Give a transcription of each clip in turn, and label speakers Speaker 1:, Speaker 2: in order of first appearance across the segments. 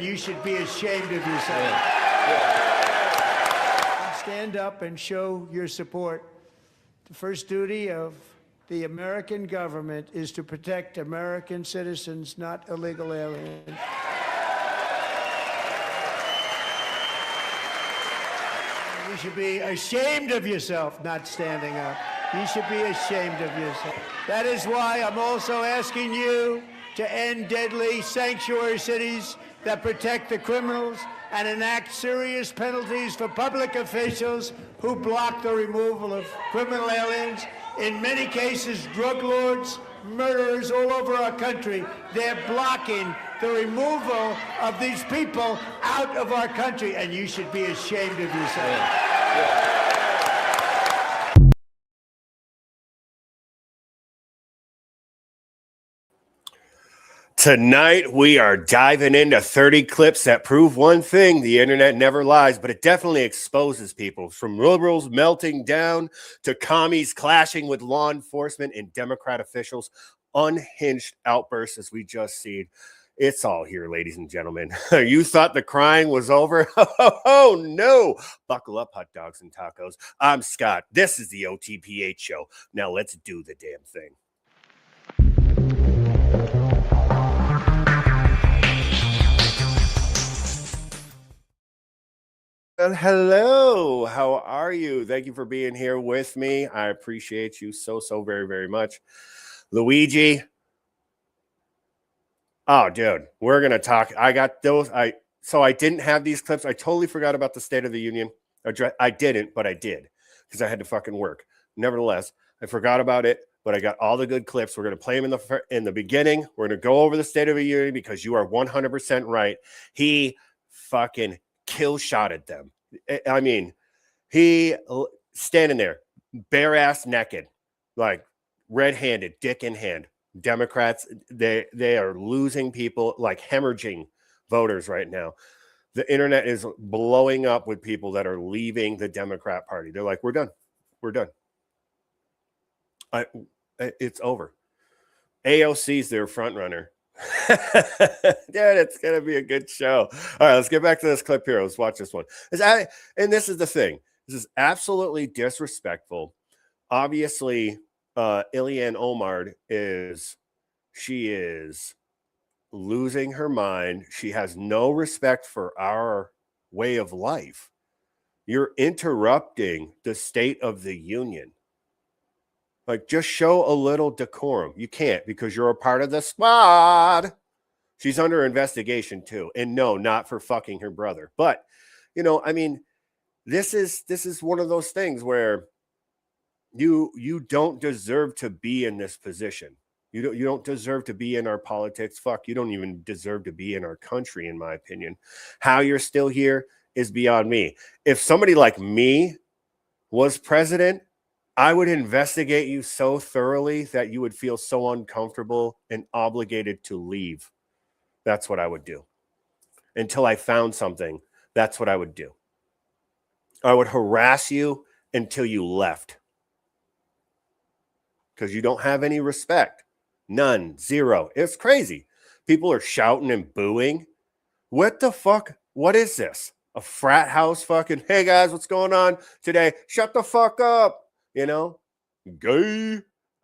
Speaker 1: You should be ashamed of yourself. Stand up and show your support. The first duty of the American government is to protect American citizens, not illegal aliens. You should be ashamed of yourself not standing up. You should be ashamed of yourself. That is why I'm also asking you to end deadly sanctuary cities that protect the criminals and enact serious penalties for public officials who block the removal of criminal aliens. In many cases, drug lords, murderers all over our country, they're blocking the removal of these people out of our country, and you should be ashamed of yourself.
Speaker 2: Tonight, we are diving into 30 clips that prove one thing: the internet never lies, but it definitely exposes people, from liberals melting down to commies clashing with law enforcement and Democrat officials, unhinged outbursts as we just seen. It's all here, ladies and gentlemen. You thought the crying was over? Oh, no. Buckle up, hot dogs and tacos. I'm Scott. This is the OTPH Show. Now let's do the damn thing. Well, hello, how are you? Thank you for being here with me. I appreciate you so very, very much. Luigi. Oh, dude, we're going to talk. I got those. So I didn't have these clips. I totally forgot about the State of the Union. I didn't, but I did because I had to fucking work. Nevertheless, I forgot about it, but I got all the good clips. We're going to play them in the beginning. We're going to go over the State of the Union because you are 100% right. He fucking kill-shotted them. I mean, he standing there, bare ass naked, like red-handed, dick in hand. Democrats, they are losing people, like hemorrhaging voters right now. The internet is blowing up with people that are leaving the Democrat Party. They're like, we're done. We're done. It's over. AOC's their front runner. Dude, it's gonna be a good show. All right, let's get back to this clip here. Let's watch this one. And this is the thing. This is absolutely disrespectful. Obviously, Ilhan Omar is losing her mind. She has no respect for our way of life. You're interrupting the State of the Union. Like, just show a little decorum. You can't because you're a part of the squad. She's under investigation too. And no, not for fucking her brother. But, you know, I mean, this is one of those things where you don't deserve to be in this position. You don't deserve to be in our politics. Fuck, you don't even deserve to be in our country, in my opinion. How you're still here is beyond me. If somebody like me was president, I would investigate you so thoroughly that you would feel so uncomfortable and obligated to leave. That's what I would do. Until I found something, that's what I would do. I would harass you until you left. Because you don't have any respect. None. Zero. It's crazy. People are shouting and booing. What the fuck? What is this? A frat house fucking, hey guys, what's going on today? Shut the fuck up. You know, gay.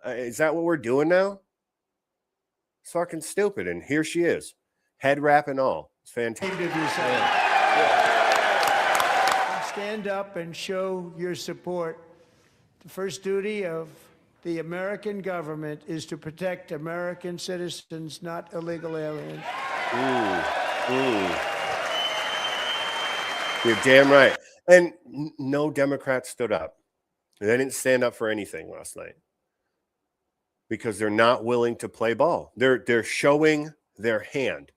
Speaker 2: Is that what we're doing now? It's fucking stupid. And here she is, head wrap and all. It's fantastic.
Speaker 1: Stand up and show your support. The first duty of the American government is to protect American citizens, not illegal aliens.
Speaker 2: You're damn right. And no Democrats stood up. They didn't stand up for anything last night because they're not willing to play ball. They're showing their hand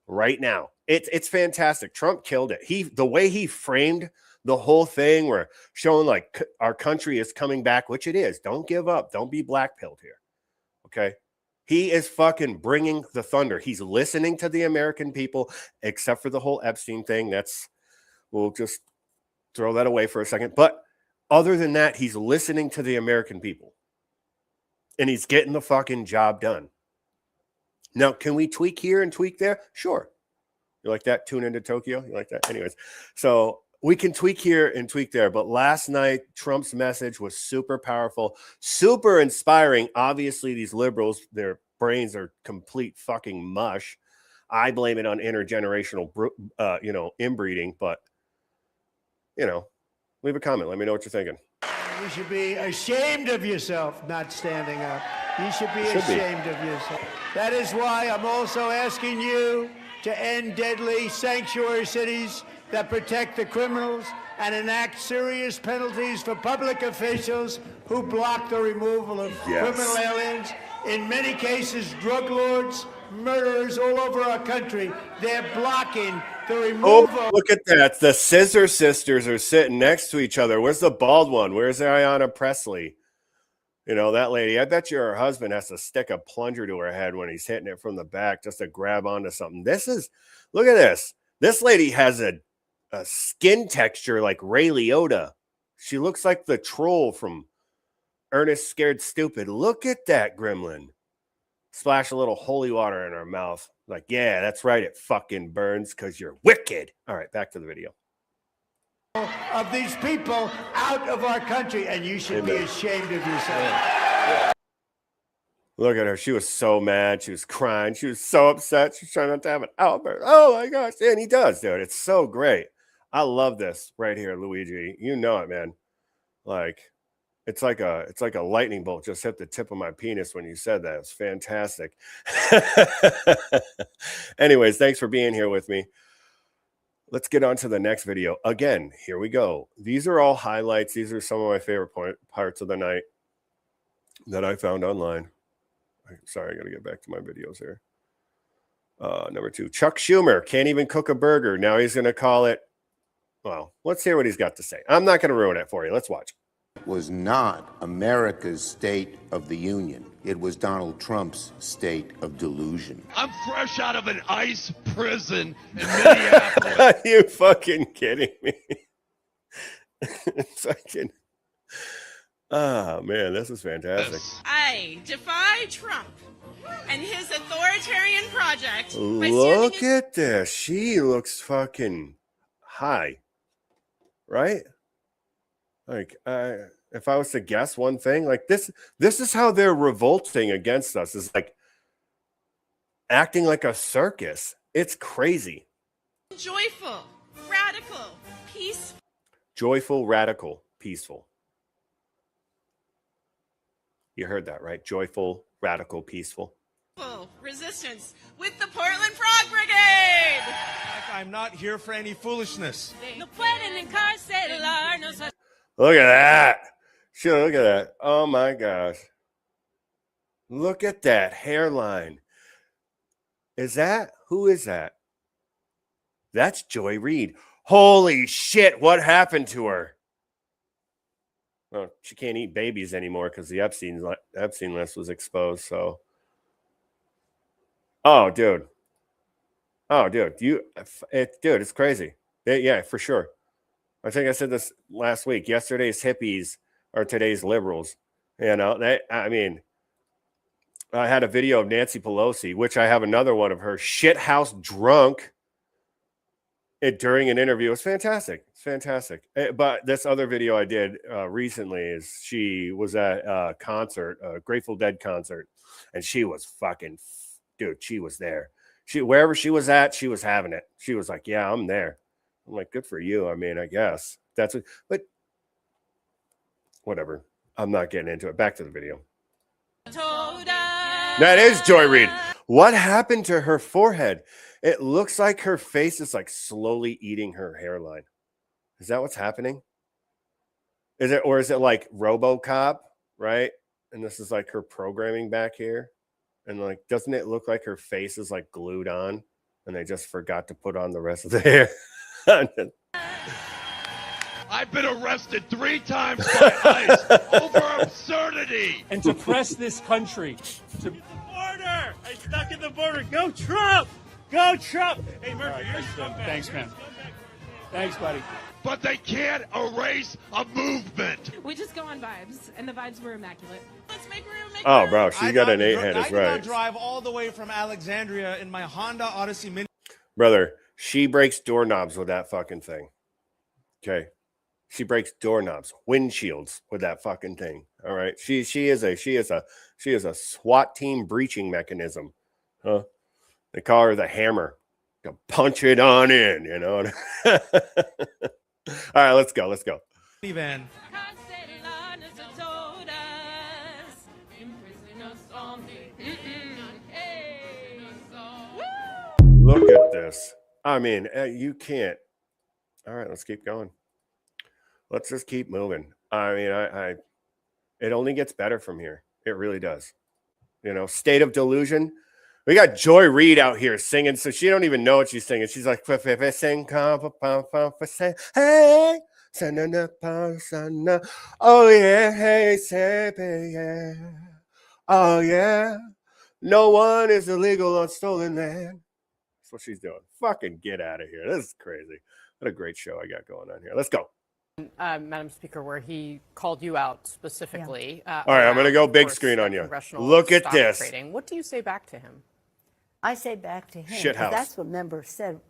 Speaker 2: right now. It's fantastic. Trump killed it. The way he framed the whole thing, where showing like our country is coming back, which it is. Don't give up. Don't be black-pilled here. Okay. He is fucking bringing the thunder. He's listening to the American people, except for the whole Epstein thing. We'll just throw that away for a second. But other than that, he's listening to the American people. And he's getting the fucking job done. Now, can we tweak here and tweak there? Sure. You like that? Tune into Tokyo. You like that? Anyways, so we can tweak here and tweak there. But last night, Trump's message was super powerful, super inspiring. Obviously, these liberals, their brains are complete fucking mush. I blame it on intergenerational, inbreeding. But, leave a comment. Let me know what you're thinking.
Speaker 1: You should be ashamed of yourself not standing up. You should be ashamed of yourself. That is why I'm also asking you to end deadly sanctuary cities that protect the criminals and enact serious penalties for public officials who block the removal of criminal aliens. In many cases, drug lords, murderers all over our country, they're blocking the removal.
Speaker 2: Oh, look at that. The Scissor Sisters are sitting next to each other. Where's the bald one? Where's Ayanna Presley? That lady, I bet you her husband has to stick a plunger to her head when he's hitting it from the back just to grab onto something. Look at this. This lady has a skin texture like Ray Liotta. She looks like the troll from Ernest Scared Stupid. Look at that gremlin. Splash a little holy water in her mouth. Like, yeah, that's right. It fucking burns because you're wicked. All right, back to the video.
Speaker 1: Of these people out of our country, and you should be ashamed of yourself.
Speaker 2: Look at her. She was so mad. She was crying. She was so upset. She's trying not to have an outburst. Oh my gosh. And he does, dude. It's so great. I love this right here, Luigi. You know it, man. Like, it's like a lightning bolt just hit the tip of my penis when you said that. It's fantastic. Anyways, thanks for being here with me. Let's get on to the next video. Again, here we go. These are all highlights. These are some of my favorite parts of the night that I found online. Sorry, I got to get back to my videos here. Number 2, Chuck Schumer can't even cook a burger. Now he's going to call it, well, let's hear what he's got to say. I'm not going to ruin it for you. Let's watch.
Speaker 3: It was not America's State of the Union. It was Donald Trump's state of delusion.
Speaker 4: I'm fresh out of an ICE prison in Minneapolis.
Speaker 2: Are you fucking kidding me? Fucking. Oh, man, this is fantastic.
Speaker 5: I defy Trump and his authoritarian project.
Speaker 2: Look at this. She looks fucking high. Right? Like, if I was to guess one thing, like this is how they're revolting against us, is like acting like a circus. It's crazy.
Speaker 5: Joyful, radical, peaceful.
Speaker 2: Joyful, radical, peaceful. You heard that, right? Joyful, radical, peaceful.
Speaker 5: Resistance with the Portland Frog Brigade.
Speaker 6: I'm not here for any foolishness.
Speaker 2: Look at that. Sure, look at that. Oh my gosh. Look at that hairline. Who is that? That's Joy Reid. Holy shit, what happened to her? Well, she can't eat babies anymore because the Epstein list was exposed, so. Oh, dude. Dude, it's crazy. Yeah, for sure. I think I said this last week. Yesterday's hippies are today's liberals. I had a video of Nancy Pelosi, which I have another one of her shithouse drunk during an interview. It's fantastic. It's fantastic. But this other video I did recently is she was at a concert, a Grateful Dead concert, and she was fucking, dude, she was there. Wherever she was at, she was having it. She was like, yeah, I'm there. I'm like, good for you. I mean, I guess that's what, but whatever. I'm not getting into it. Back to the video. That is Joy Reid. What happened to her forehead? It looks like her face is like slowly eating her hairline. Is that what's happening? Is it like RoboCop, right? And this is like her programming back here. And like, doesn't it look like her face is like glued on and they just forgot to put on the rest of the hair?
Speaker 4: I've been arrested 3 times by ICE over absurdity.
Speaker 7: And to press this country to the border. I stuck in the border. Go Trump! Go Trump! Hey, Murphy, you're scumbag. Thanks, man. Thanks, buddy.
Speaker 4: But they can't erase a movement.
Speaker 8: We just go on vibes, and the vibes were immaculate.
Speaker 5: Let's make room.
Speaker 2: Oh, bro, she got an 8-head, is right.
Speaker 6: I did not drive all the way from Alexandria in my Honda Odyssey Mini.
Speaker 2: Brother, She breaks doorknobs with that fucking thing. Okay. She breaks doorknobs, windshields with that fucking thing. All right. She is a SWAT team breaching mechanism. Huh? They call her the hammer. To punch it on in, you know. All right, let's go.
Speaker 6: Van.
Speaker 2: Look at this. I mean, you can't. All right, let's keep going. Let's just keep moving. I mean, it only gets better from here. It really does. You know, State of Delusion. We got Joy Reid out here singing, so she don't even know what she's singing. She's like, hey, oh yeah, hey, say, yeah. Oh yeah, no one is illegal on stolen land. That's what she's doing. Fucking get out of here. This is crazy. What a great show I got going on here. Let's go.
Speaker 9: Madam Speaker, where he called you out specifically.
Speaker 2: All right, I'm going to go big screen on you. Look at this.
Speaker 9: Trading. What do you say back to him?
Speaker 10: I say back to him.
Speaker 2: Shithouse.
Speaker 10: That's what members said.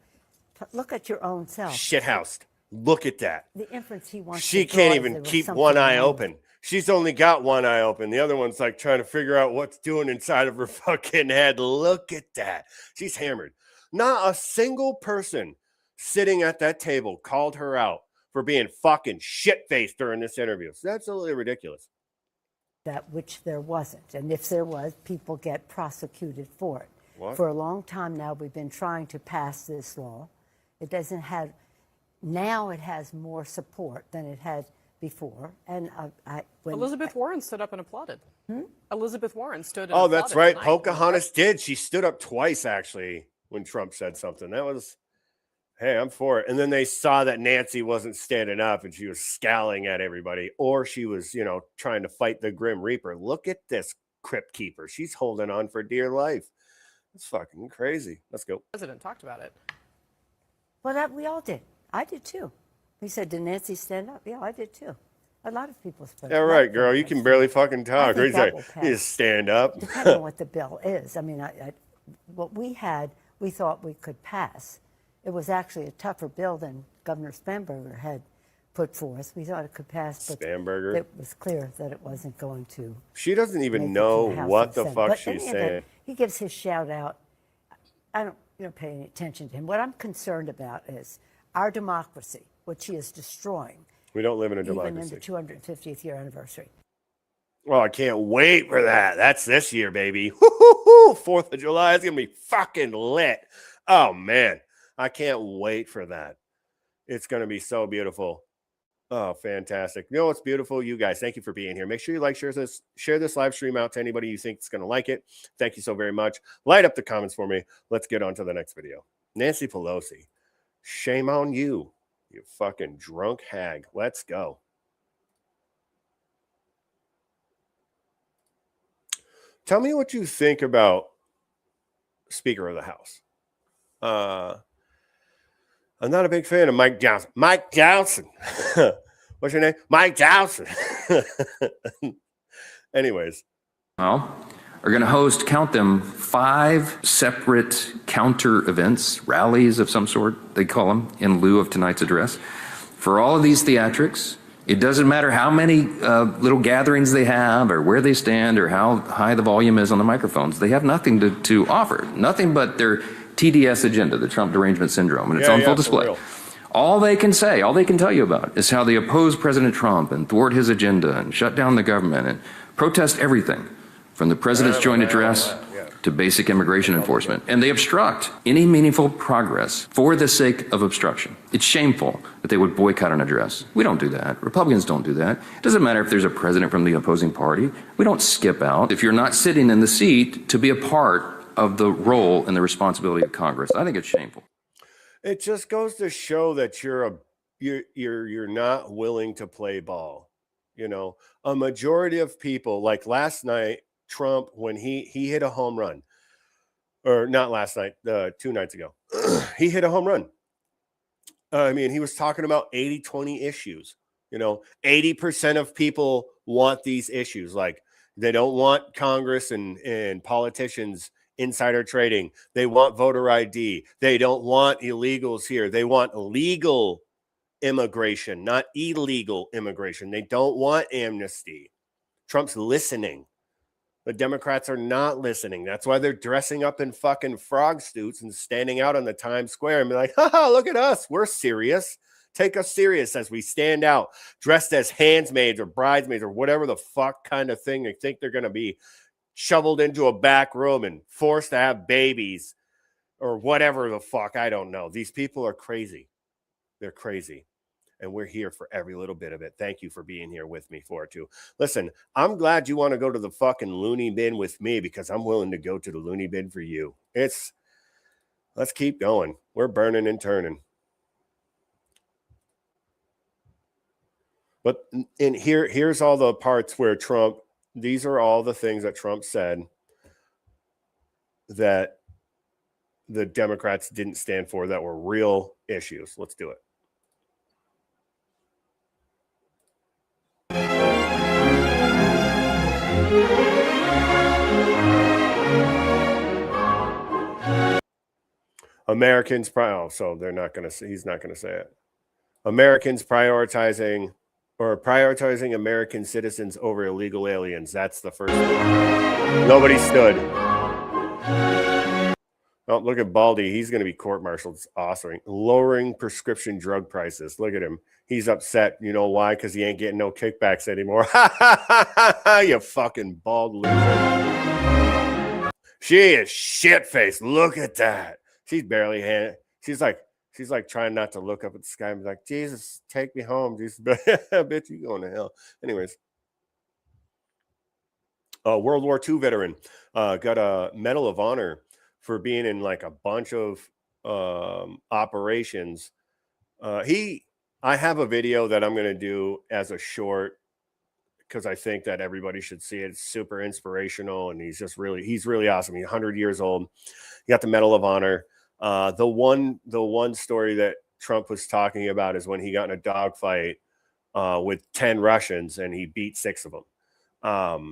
Speaker 10: Look at your own self.
Speaker 2: Shithoused. Look at that.
Speaker 10: The inference he wants.
Speaker 2: She can't even keep one eye open. She's only got one eye open. The other one's like trying to figure out what's doing inside of her fucking head. Look at that. She's hammered. Not a single person sitting at that table called her out for being fucking shit-faced during this interview. So that's absolutely ridiculous.
Speaker 10: That which there wasn't. And if there was, people get prosecuted for it.
Speaker 2: What?
Speaker 10: For a long time now, we've been trying to pass this law. It doesn't have, now it has more support than it had before. And when
Speaker 9: Elizabeth Warren stood up and applauded. Elizabeth Warren stood and
Speaker 2: Oh, that's right.
Speaker 9: tonight.
Speaker 2: Pocahontas did. She stood up twice, actually, when Trump said something. That was, hey, I'm for it. And then they saw that Nancy wasn't standing up and she was scowling at everybody, or she was, you know, trying to fight the Grim Reaper. Look at this crypt keeper. She's holding on for dear life. It's fucking crazy. Let's go.
Speaker 9: The president talked about it.
Speaker 10: Well, we all did. I did too. He said, did Nancy stand up? Yeah, I did too. A lot of people spoke.
Speaker 2: Yeah, right, girl. You can barely fucking talk. He's like, you just stand up.
Speaker 10: Depending on what the bill is. I mean, what we had, we thought we could pass. It was actually a tougher bill than Governor Spanberger had put forth. We thought it could pass, but
Speaker 2: Spanberger?
Speaker 10: It was clear that it wasn't going to.
Speaker 2: She doesn't even know what the fuck she's saying.
Speaker 10: He gives his shout out. I don't pay any attention to him. What I'm concerned about is our democracy, which he is destroying.
Speaker 2: We don't live in a democracy.
Speaker 10: Even in the 250th year anniversary.
Speaker 2: Well, I can't wait for that. That's this year, baby. Woo-hoo-hoo. 4th of July is going to be fucking lit. Oh, man. I can't wait for that. It's going to be so beautiful. Oh, fantastic. You know what's beautiful? You guys, thank you for being here. Make sure you like, share this live stream out to anybody you think is going to like it. Thank you so very much. Light up the comments for me. Let's get on to the next video. Nancy Pelosi, shame on you, you fucking drunk hag. Let's go. Tell me what you think about Speaker of the House. I'm not a big fan of Mike Johnson. Mike Johnson. What's your name? Mike Johnson. Anyways.
Speaker 11: Well, are going to host, count them, 5 separate counter events, rallies of some sort, they call them, in lieu of tonight's address. For all of these theatrics, it doesn't matter how many little gatherings they have or where they stand or how high the volume is on the microphones. They have nothing to offer, nothing but their TDS agenda, the Trump derangement syndrome, and it's on full display. All they can say, all they can tell you about is how they oppose President Trump and thwart his agenda and shut down the government and protest everything from the president's joint address to basic immigration enforcement. And they obstruct any meaningful progress for the sake of obstruction. It's shameful that they would boycott an address. We don't do that. Republicans don't do that. It doesn't matter if there's a president from the opposing party. We don't skip out if you're not sitting in the seat to be a part of the role and the responsibility of Congress. I think it's shameful.
Speaker 2: It just goes to show that you're not willing to play ball. You know, a majority of people, like last night, Trump, when he hit a home run, or not last night, 2 nights ago, he hit a home run. I mean, he was talking about 80-20 issues. You know, 80% of people want these issues. Like, they don't want Congress and politicians insider trading. They want voter ID. They don't want illegals here. They want legal immigration, not illegal immigration. They don't want amnesty. Trump's listening. The Democrats are not listening. That's why they're dressing up in fucking frog suits and standing out on the Times Square and be like, haha, look at us. We're serious. Take us serious as we stand out dressed as handsmaids or bridesmaids or whatever the fuck kind of thing they think they're going to be, shoveled into a back room and forced to have babies or whatever the fuck. I don't know. These people are crazy. They're crazy. And we're here for every little bit of it. Thank you for being here with me for it too. Listen, I'm glad you want to go to the fucking loony bin with me because I'm willing to go to the loony bin for you. Let's keep going. We're burning and turning. But here's all the parts where Trump, these are all the things that Trump said that the Democrats didn't stand for that were real issues. Let's do it. Americans, so they're not going to, he's not going to say it. Americans prioritizing American citizens over illegal aliens. That's the first one. Nobody stood. Oh, look at Baldy. He's going to be court-martialed. It's awesome. Lowering prescription drug prices. Look at him. He's upset. You know why? Because he ain't getting no kickbacks anymore. You fucking bald loser. She is shit-faced. Look at that. She's barely she's like trying not to look up at the sky and be like, Jesus, take me home. Jesus, bitch, you going to hell. Anyways. World War II veteran got a Medal of Honor for being in like a bunch of operations. I have a video that I'm going to do as a short because I think that everybody should see it. It's super inspirational, and he's really awesome. He's 100 years old. He got the Medal of Honor. The one story that Trump was talking about is when he got in a dogfight with 10 Russians and he beat 6 of them.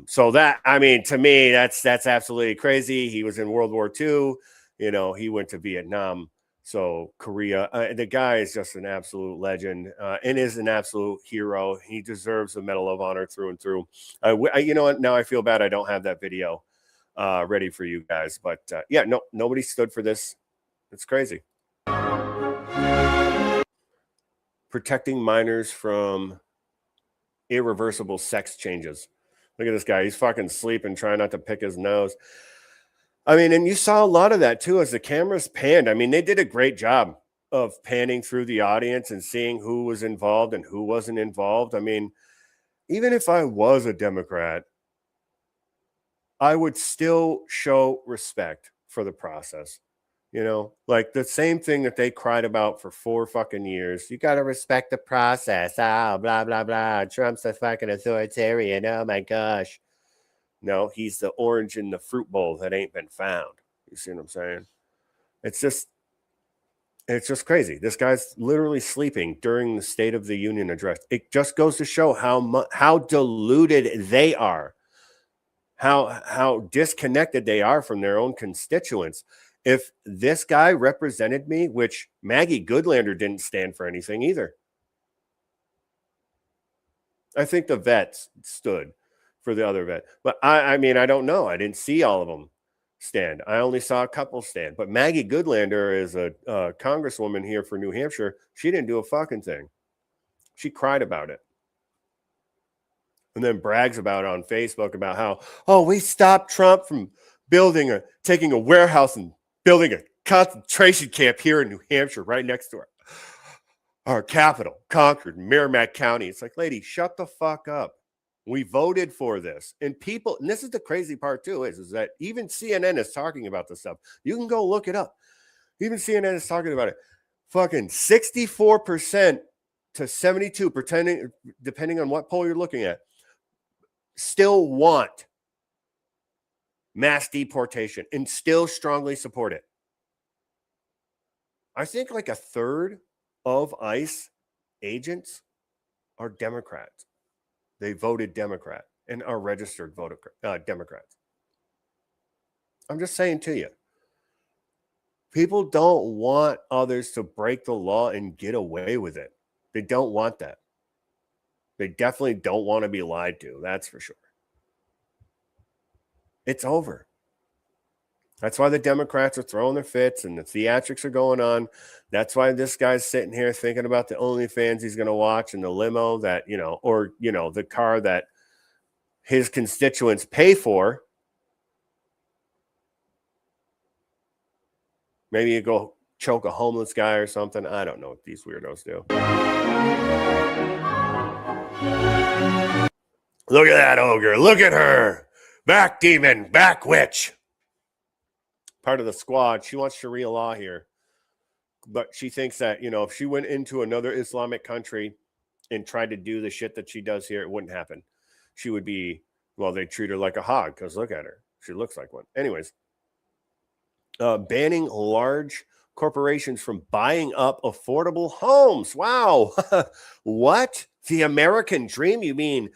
Speaker 2: So that, I mean, to me, that's absolutely crazy. He was in World War II. You know, he went to Vietnam. So Korea, the guy is just an absolute legend and is an absolute hero. He deserves the Medal of Honor through and through. You know what? Now I feel bad I don't have that video ready for you guys. But yeah, nobody stood for this. It's crazy. Protecting minors from irreversible sex changes. Look at this guy. He's fucking sleeping, trying not to pick his nose. I mean, and you saw a lot of that too as the cameras panned. I mean, they did a great job of panning through the audience and seeing who was involved and who wasn't involved. I mean, even if I was a Democrat, I would still show respect for the process. You know, like the same thing that they cried about for 4 fucking years. You got to respect the process. Blah, blah, blah. Trump's a fucking authoritarian. Oh, my gosh. No, he's the orange in the fruit bowl that ain't been found. You see what I'm saying? It's just crazy. This guy's literally sleeping during the State of the Union address. It just goes to show how deluded they are, how disconnected they are from their own constituents. If this guy represented me, which Maggie Goodlander didn't stand for anything either. I think the vets stood for the other vet. But I mean, I don't know. I didn't see all of them stand. I only saw a couple stand. But Maggie Goodlander is a congresswoman here for New Hampshire. She didn't do a fucking thing. She cried about it. And then brags about it on Facebook about how, oh, we stopped Trump from taking a warehouse and building a concentration camp here in New Hampshire, right next to our capital, Concord, Merrimack County. It's like, lady, shut the fuck up. We voted for this. And this is the crazy part too, is that even CNN is talking about this stuff. You can go look it up. Even CNN is talking about it. Fucking 64% to 72%, depending on what poll you're looking at, still want mass deportation and still strongly support it. I think like a third of ICE agents are Democrats. They voted Democrat and are registered Democrats. I'm just saying to you. People don't want others to break the law and get away with it. They don't want that. They definitely don't want to be lied to. That's for sure. It's over. That's why the Democrats are throwing their fits and the theatrics are going on. That's why this guy's sitting here thinking about the OnlyFans he's going to watch and the limo that, or, the car that his constituents pay for. Maybe you go choke a homeless guy or something. I don't know what these weirdos do. Look at that ogre. Look at her. Back demon, back witch. Part of the squad. She wants Sharia law here. But she thinks that, if she went into another Islamic country and tried to do the shit that she does here, it wouldn't happen. She would be, they'd treat her like a hog because look at her. She looks like one. Anyways. Banning large corporations from buying up affordable homes. Wow. What? The American dream? You mean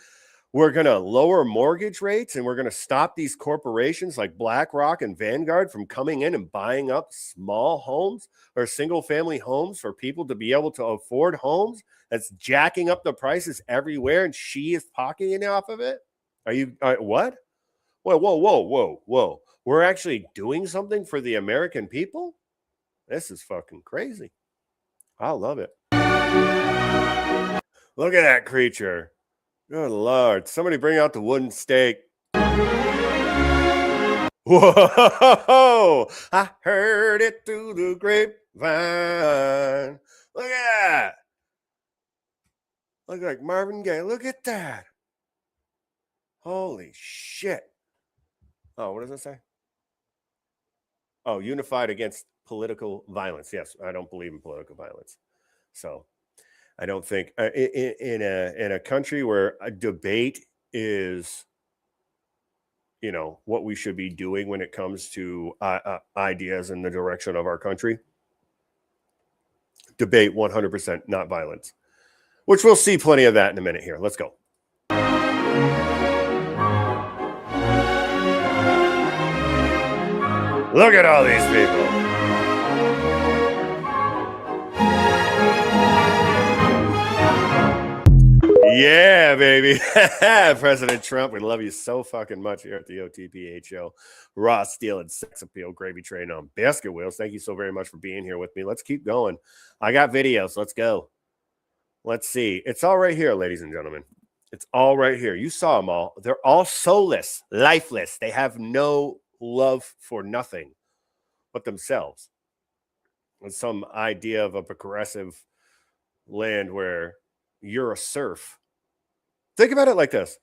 Speaker 2: we're going to lower mortgage rates and we're going to stop these corporations like BlackRock and Vanguard from coming in and buying up small homes or single family homes for people to be able to afford homes? That's jacking up the prices everywhere and she is pocketing off of it? Are you, what? Whoa. We're actually doing something for the American people? This is fucking crazy. I love it. Look at that creature. Good Lord. Somebody bring out the wooden stake. Whoa. I heard it through the grapevine. Look at that. Look like Marvin Gaye. Look at that. Holy shit. Oh, what does it say? Oh, unified against political violence. Yes, I don't believe in political violence. So I don't think in a country where a debate is, what we should be doing when it comes to ideas in the direction of our country. Debate 100%, not violence, which we'll see plenty of that in a minute here. Let's go. Look at all these people. Yeah, baby. President Trump, we love you so fucking much here at the OTPH Show. Raw steel and sex appeal, gravy train on basket wheels. Thank you so very much for being here with me. Let's keep going. I got videos. Let's go. Let's see. It's all right here, ladies and gentlemen. It's all right here. You saw them all. They're all soulless, lifeless. They have no love for nothing but themselves. And some idea of a progressive land where you're a serf. Think about it like this.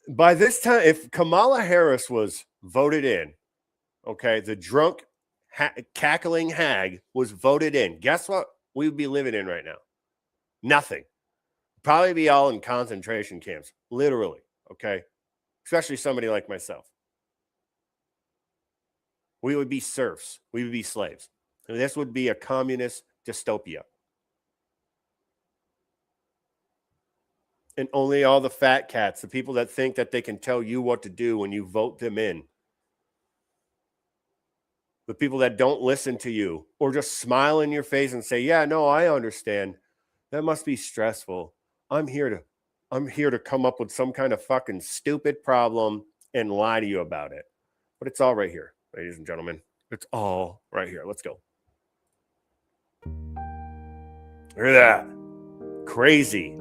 Speaker 2: By this time, if Kamala Harris was voted in, okay, the drunk, cackling hag was voted in, guess what we would be living in right now? Nothing. Probably be all in concentration camps, literally, okay? Especially somebody like myself. We would be serfs. We would be slaves. And this would be a communist dystopia. And only all the fat cats, the people that think that they can tell you what to do when you vote them in. The people that don't listen to you or just smile in your face and say, yeah, no, I understand. That must be stressful. I'm here to come up with some kind of fucking stupid problem and lie to you about it. But it's all right here, ladies and gentlemen. It's all right here. Let's go. Look at that. Crazy.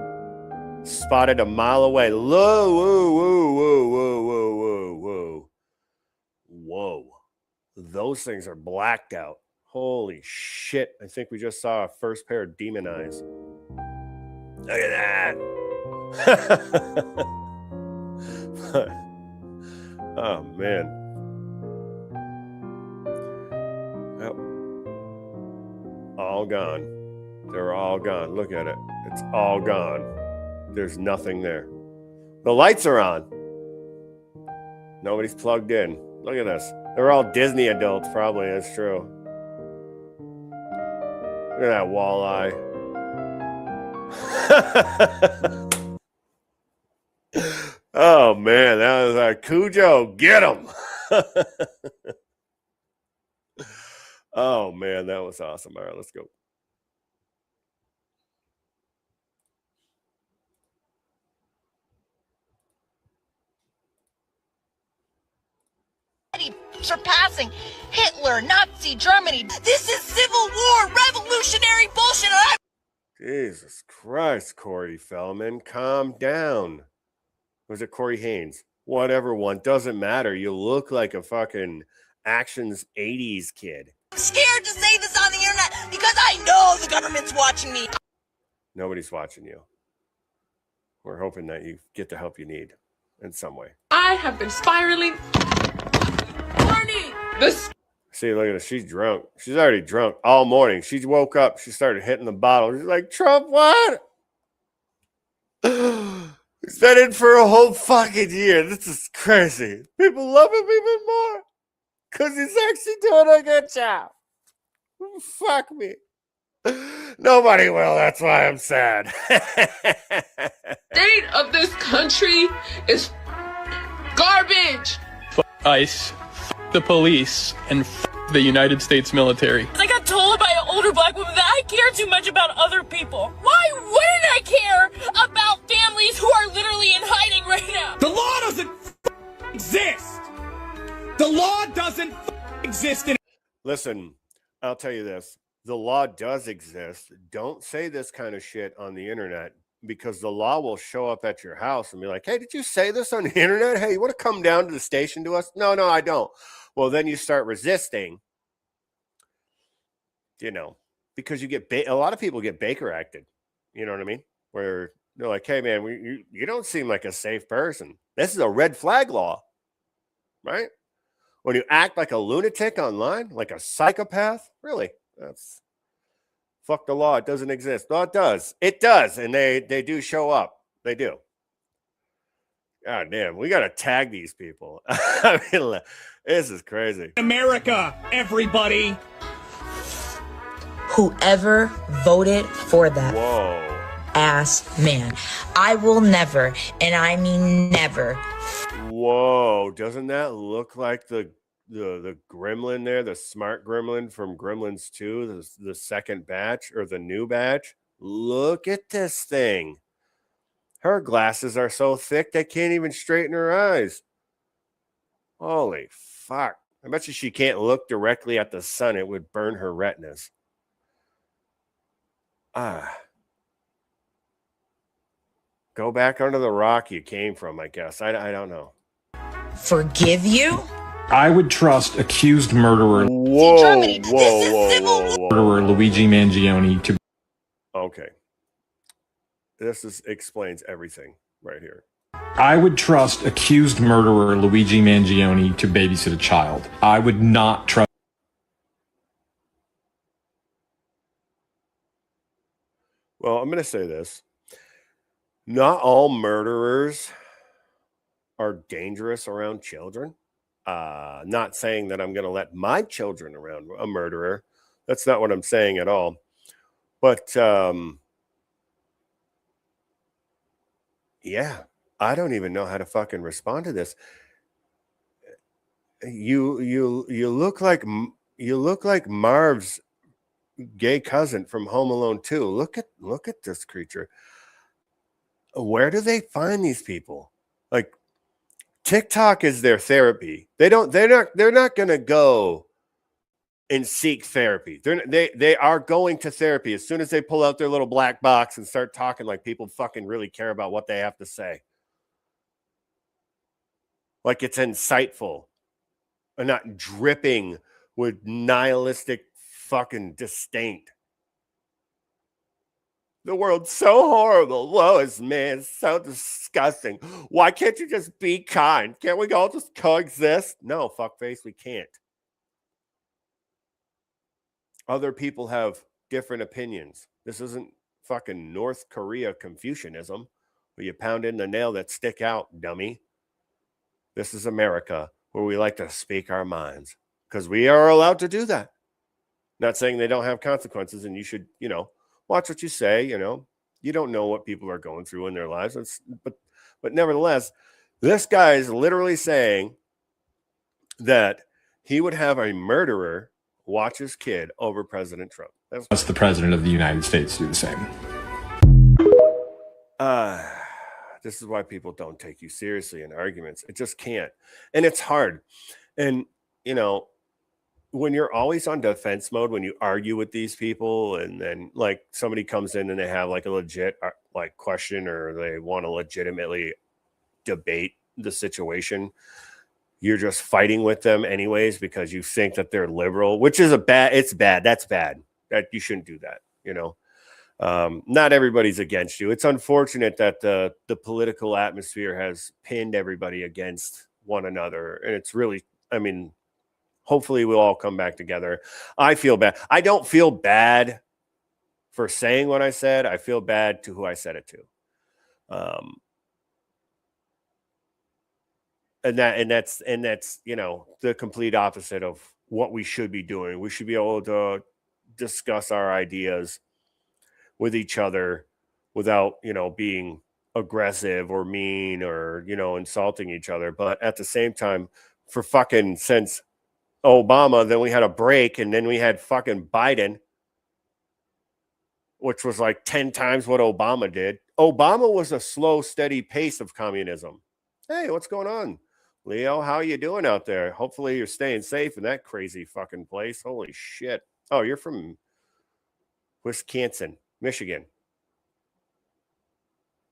Speaker 2: Spotted a mile away. Whoa, whoa, whoa, whoa, whoa, whoa, whoa, whoa. Whoa. Those things are blacked out. Holy shit. I think we just saw our first pair of demon eyes. Look at that. Oh, man. Oh. All gone. They're all gone. Look at it. It's all gone. There's nothing there. The lights are on. Nobody's plugged in. Look at this. They're all Disney adults, probably. That's true. Look at that walleye. Oh man, that was like Cujo, get him. Oh man, that was awesome. All right, let's go.
Speaker 5: Surpassing Hitler, Nazi Germany. This is civil war, revolutionary bullshit.
Speaker 2: Jesus Christ, Corey Feldman, calm down. Was it Corey Haynes? Whatever one, doesn't matter. You look like a fucking Actions 80s kid.
Speaker 5: I'm scared to say this on the internet because I know the government's watching me.
Speaker 2: Nobody's watching you. We're hoping that you get the help you need in some way.
Speaker 12: I have been spiraling.
Speaker 2: See, look at her. She's drunk. She's already drunk all morning. She woke up. She started hitting the bottle. She's like, Trump, what? He's been in for a whole fucking year. This is crazy. People love him even more because he's actually doing a good job. Fuck me. Nobody will. That's why I'm sad.
Speaker 12: State of this country is garbage.
Speaker 7: ICE, the police, and the United States military.
Speaker 12: I got told by an older black woman that I care too much about other people. Why wouldn't I care about families who are literally in hiding right now?
Speaker 13: The law doesn't exist. The law doesn't exist.
Speaker 2: Listen, I'll tell you this. The law does exist. Don't say this kind of shit on the internet because the law will show up at your house and be like, hey, did you say this on the internet? Hey, you want to come down to the station to us? No, I don't. Well, then you start resisting, because you get a lot of people get Baker acted. You know what I mean? Where they're like, hey, man, you don't seem like a safe person. This is a red flag law, right? When you act like a lunatic online, like a psychopath, really, that's fuck the law. It doesn't exist. No, it does. It does. And they do show up. They do. God damn, we got to tag these people. I mean, this is crazy.
Speaker 13: America, everybody.
Speaker 5: Whoever voted for that ass man, I will never, and I mean never.
Speaker 2: Whoa, doesn't that look like the gremlin there, the smart gremlin from Gremlins 2, the second batch or the new batch? Look at this thing. Her glasses are so thick they can't even straighten her eyes. Holy fuck. I bet you she can't look directly at the sun. It would burn her retinas. Go back under the rock you came from, I guess. I don't know.
Speaker 5: Forgive you?
Speaker 14: I would trust accused murderer
Speaker 2: Whoa.
Speaker 14: murderer Luigi Mangione to.
Speaker 2: Okay. This explains everything right here.
Speaker 14: I would trust accused murderer Luigi Mangione to babysit a child. I would not trust.
Speaker 2: Well, I'm going to say this. Not all murderers are dangerous around children. Not saying that I'm going to let my children around a murderer. That's not what I'm saying at all. But yeah, I don't even know how to fucking respond to this. You look like Marv's gay cousin from Home Alone 2. Look at this creature. Where do they find these people? Like, TikTok is their therapy. They're not going to go and seek therapy. They are going to therapy as soon as they pull out their little black box and start talking like people fucking really care about what they have to say. Like it's insightful and not dripping with nihilistic fucking disdain. The world's so horrible. Lois, man, it's so disgusting. Why can't you just be kind? Can't we all just coexist? No, fuckface, we can't. Other people have different opinions. This isn't fucking North Korea Confucianism where you pound in the nail that stick out, dummy. This is America where we like to speak our minds because we are allowed to do that. Not saying they don't have consequences and you should, watch what you say. You don't know what people are going through in their lives. But nevertheless, This guy is literally saying that he would have a murderer watch his kid over President Trump.
Speaker 14: That's the president of the United States do the same.
Speaker 2: This is why people don't take you seriously in arguments. It just can't. And it's hard. And, you know, when you're always on defense mode, when you argue with these people and then like somebody comes in and they have like a legit like question or they want to legitimately debate the situation, you're just fighting with them anyways because you think that they're liberal, which is it's bad. That's bad. That you shouldn't do that, you know. Not everybody's against you. It's unfortunate that the political atmosphere has pinned everybody against one another. And it's really, I mean, hopefully we'll all come back together. I feel bad. I don't feel bad for saying what I said. I feel bad to who I said it to. And that's, you know, the complete opposite of what we should be doing. We should be able to discuss our ideas with each other without, you know, being aggressive or mean or, you know, insulting each other. But at the same time, for fucking since Obama, then we had a break and then we had fucking Biden, which was like 10 times what Obama did. Obama was a slow, steady pace of communism. Hey, what's going on? Leo, how are you doing out there? Hopefully you're staying safe in that crazy fucking place. Holy shit. Oh, you're from Wisconsin, Michigan.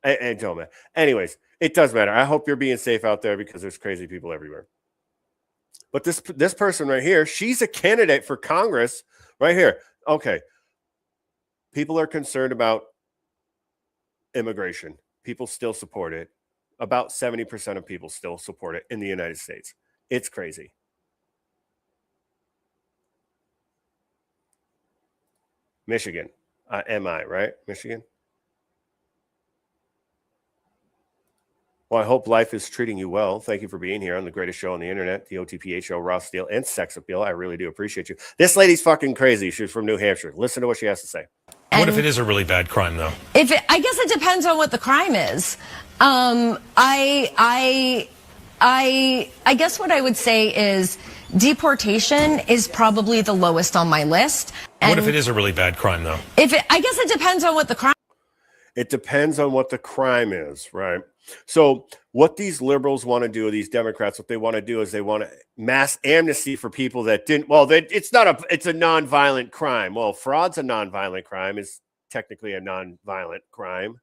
Speaker 2: And don't matter. Anyways, it does matter. I hope you're being safe out there because there's crazy people everywhere. But this person right here, she's a candidate for Congress right here. Okay. People are concerned about immigration. People still support it. About 70% of people still support it in the United States. It's crazy. Michigan. MI, right? Michigan? Well, I hope life is treating you well. Thank you for being here on the greatest show on the internet, the OTPH Show, Raw Steel, and Sex Appeal. I really do appreciate you. This lady's fucking crazy. She's from New Hampshire. Listen to what she has to say.
Speaker 6: What if it is a really bad crime, though?
Speaker 15: I guess it depends on what the crime is. I guess what I would say is deportation is probably the lowest on my list. And
Speaker 6: what if it is a really bad crime, though?
Speaker 15: I guess it depends on what the crime.
Speaker 2: It depends on what the crime is, right? So what these liberals want to do, these Democrats, what they want to do is they want to mass amnesty for people that didn't. Well, it's a nonviolent crime. Well, fraud's a nonviolent crime. Is technically a nonviolent crime.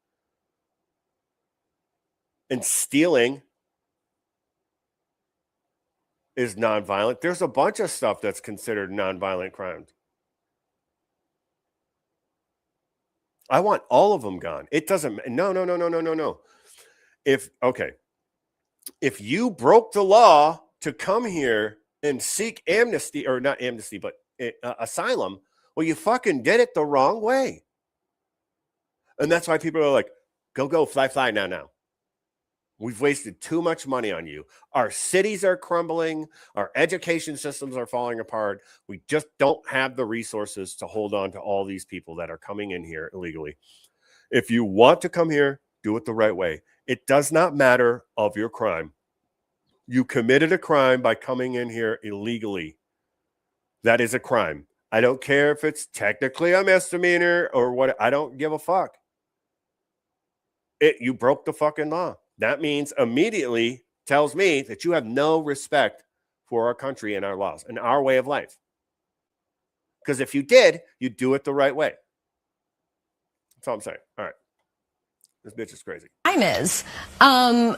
Speaker 2: And stealing is nonviolent. There's a bunch of stuff that's considered nonviolent crimes. I want all of them gone. It doesn't. No. If you broke the law to come here and seek amnesty, or not amnesty, but asylum, well, you fucking did it the wrong way. And that's why people are like, go, fly now. We've wasted too much money on you. Our cities are crumbling. Our education systems are falling apart. We just don't have the resources to hold on to all these people that are coming in here illegally. If you want to come here, do it the right way. It does not matter of your crime. You committed a crime by coming in here illegally. That is a crime. I don't care if it's technically a misdemeanor or what. I don't give a fuck. You broke the fucking law. That means immediately tells me that you have no respect for our country and our laws and our way of life. Because if you did, you'd do it the right way. That's all I'm saying. All right. This bitch is crazy.
Speaker 15: Crime is. I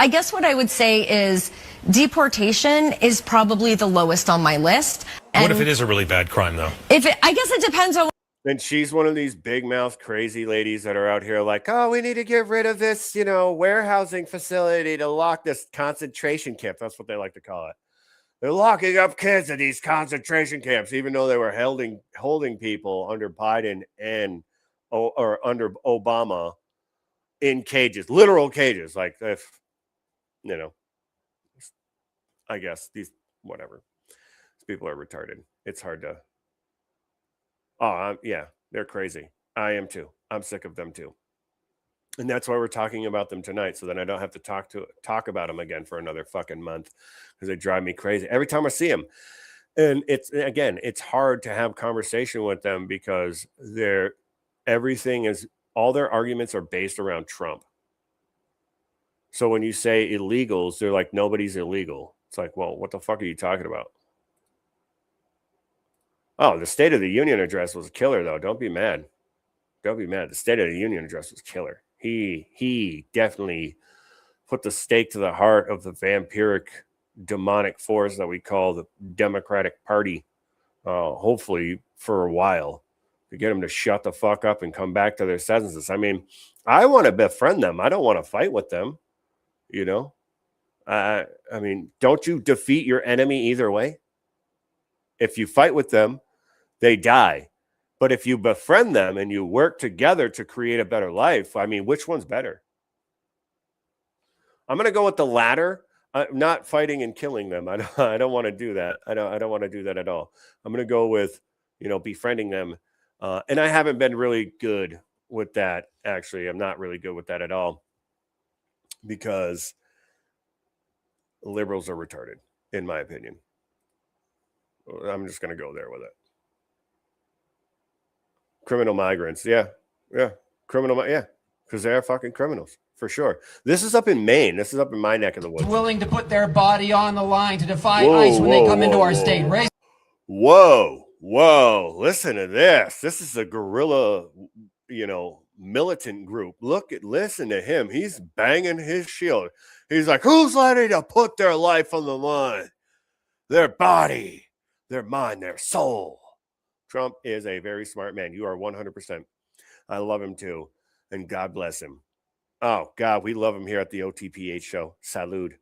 Speaker 15: guess what I would say is deportation is probably the lowest on my list. And
Speaker 6: what if it is a really bad crime, though?
Speaker 15: I guess it depends on.
Speaker 2: And she's one of these big mouth crazy ladies that are out here like, oh, we need to get rid of this, warehousing facility to lock this concentration camp. That's what they like to call it. They're locking up kids at these concentration camps, even though they were holding people under Biden or under Obama in cages, literal cages. Like, if, I guess these people are retarded. It's hard to. Oh, yeah, they're crazy. I am too. I'm sick of them too. And that's why we're talking about them tonight, so then I don't have to talk about them again for another fucking month, because they drive me crazy every time I see them. And it's hard to have conversation with them because all their arguments are based around Trump. So when you say illegals, they're like, nobody's illegal. It's like, well, what the fuck are you talking about? Oh, the State of the Union address was a killer, though. Don't be mad. Don't be mad. The State of the Union address was killer. He definitely put the stake to the heart of the vampiric, demonic force that we call the Democratic Party, hopefully for a while, to get them to shut the fuck up and come back to their senses. I mean, I want to befriend them. I don't want to fight with them, you know? I mean, don't you defeat your enemy either way? If you fight with them, they die. But if you befriend them and you work together to create a better life, I mean, which one's better? I'm going to go with the latter. Not fighting and killing them. I don't want to do that. I don't want to do that at all. I'm going to go with, befriending them. And I haven't been really good with that. Actually, I'm not really good with that at all, because liberals are retarded, in my opinion. I'm just going to go there with it. Criminal migrants. Yeah. Because they are fucking criminals, for sure. This is up in Maine. This is up in my neck of the woods.
Speaker 16: Willing to put their body on the line to defy ICE when they come into our state.
Speaker 2: Whoa. Listen to this. This is a guerrilla, militant group. Listen to him. He's banging his shield. He's like, who's ready to put their life on the line? Their body, their mind, their soul. Trump is a very smart man. You are 100%. I love him too. And God bless him. Oh, God, we love him here at the OTPH Show. Salud.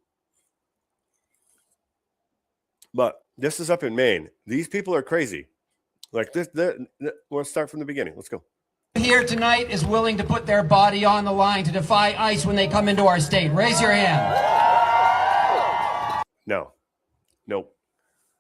Speaker 2: But this is up in Maine. These people are crazy. Like this, we'll start from the beginning. Let's go.
Speaker 16: Here tonight is willing to put their body on the line to defy ICE when they come into our state. Raise your hand.
Speaker 2: No. Nope.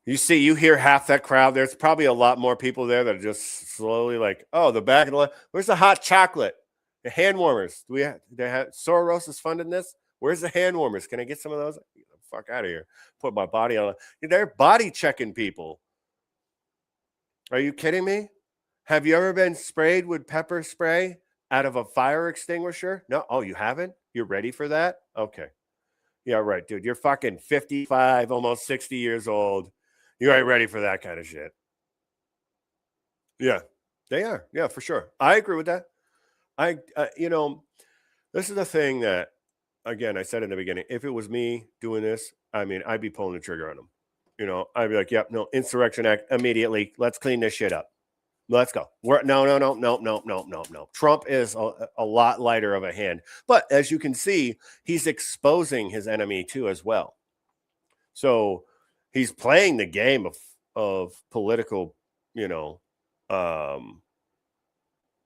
Speaker 2: You hear half that crowd. There's probably a lot more people there that are just slowly like, oh, the back of the line. Where's the hot chocolate? The hand warmers. Soros is funding this? Where's the hand warmers? Can I get some of those? Get the fuck out of here. Put my body on. They're body checking people. Are you kidding me? Have you ever been sprayed with pepper spray out of a fire extinguisher? No. Oh, you haven't? You're ready for that? Okay. Yeah, right, dude. You're fucking 55, almost 60 years old. You ain't ready for that kind of shit. Yeah, they are. Yeah, for sure. I agree with that. This is the thing that, again, I said in the beginning, if it was me doing this, I mean, I'd be pulling the trigger on them. I'd be like, yep, no, Insurrection Act immediately. Let's clean this shit up. Let's go. No. Trump is a lot lighter of a hand. But as you can see, he's exposing his enemy too as well. So he's playing the game of political,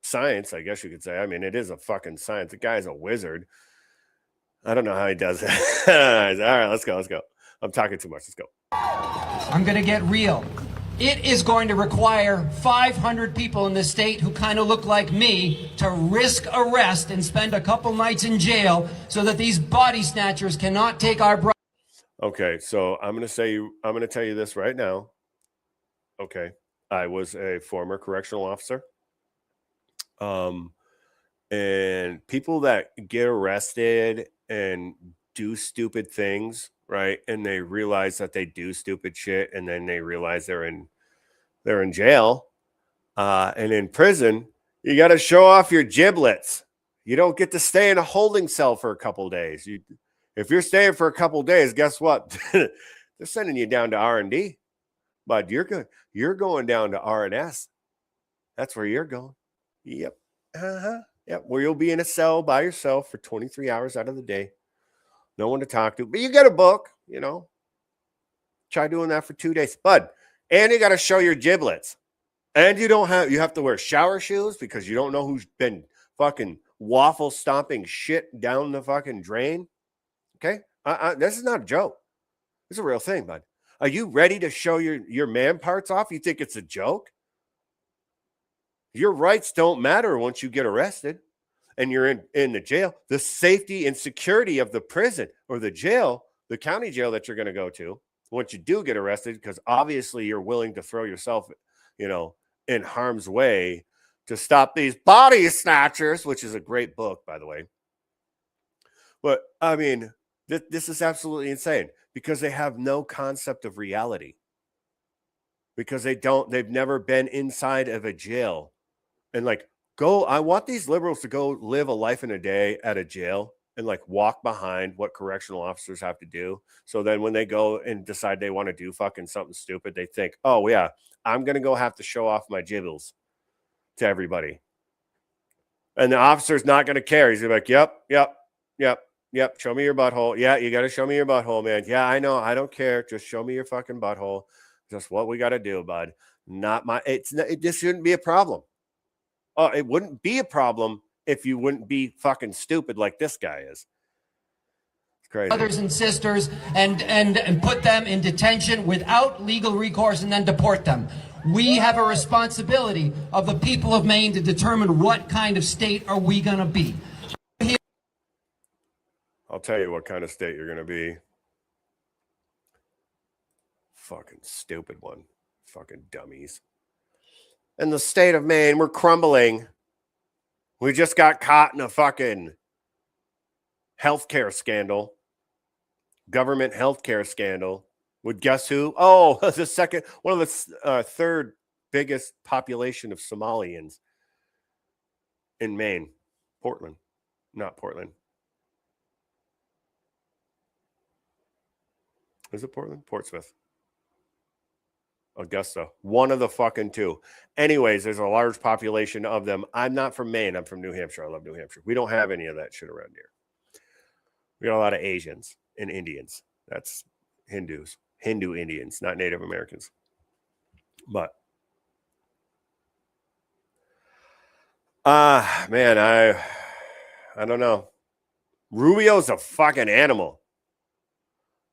Speaker 2: science, I guess you could say. I mean, it is a fucking science. The guy's a wizard. I don't know how he does it. All right, let's go. I'm talking too much. Let's go.
Speaker 16: I'm going to get real. It is going to require 500 people in the state who kind of look like me to risk arrest and spend a couple nights in jail so that these body snatchers cannot take our bride.
Speaker 2: Okay, so I'm going to tell you this right now. Okay, I was a former correctional officer. And people that get arrested and do stupid things, right? And they realize that they do stupid shit, and then they realize they're in jail, and in prison. You got to show off your giblets. You don't get to stay in a holding cell for a couple days. If you're staying for a couple days, guess what? They're sending you down to R&D, but you're going down to R&S. That's where you're going. Yep. Yep. Where you'll be in a cell by yourself for 23 hours out of the day. No one to talk to, but you get a book, try doing that for 2 days, bud. And you got to show your giblets, and you have to wear shower shoes because you don't know who's been fucking waffle stomping shit down the fucking drain. Okay. This is not a joke. It's a real thing, bud. Are you ready to show your man parts off? You think it's a joke? Your rights don't matter once you get arrested. and you're in the jail, the safety and security of the prison or the jail, the county jail that you're going to go to once you do get arrested, because obviously you're willing to throw yourself, in harm's way to stop these body snatchers, which is a great book, by the way. But I mean, this is absolutely insane because they have no concept of reality, because they've never been inside of a jail. And I want these liberals to go live a life in a day at a jail and walk behind what correctional officers have to do. So then when they go and decide they want to do fucking something stupid, they think, oh yeah, I'm going to go have to show off my gibbles to everybody. And the officer's not going to care. He's like, yep. Show me your butthole. Yeah, you got to show me your butthole, man. Yeah, I know. I don't care. Just show me your fucking butthole. Just what we got to do, bud. This shouldn't be a problem. It wouldn't be a problem if you wouldn't be fucking stupid like this guy is. It's crazy.
Speaker 16: Brothers and sisters and put them in detention without legal recourse and then deport them. We have a responsibility of the people of Maine to determine what kind of state are we going to be.
Speaker 2: I'll tell you what kind of state you're going to be. Fucking stupid one. Fucking dummies. In the state of Maine, we're crumbling. We just got caught in a fucking healthcare scandal. Government healthcare scandal. With guess who? Oh, one of the third biggest population of Somalians in Maine. Portland. Not Portland. Is it Portland? Portsmouth. Augusta. One of the fucking two. Anyways, there's a large population of them. I'm not from Maine. I'm from New Hampshire. I love New Hampshire. We don't have any of that shit around here. We got a lot of Asians and Indians. That's Hindus. Hindu Indians, not Native Americans. But man, I don't know. Rubio's a fucking animal.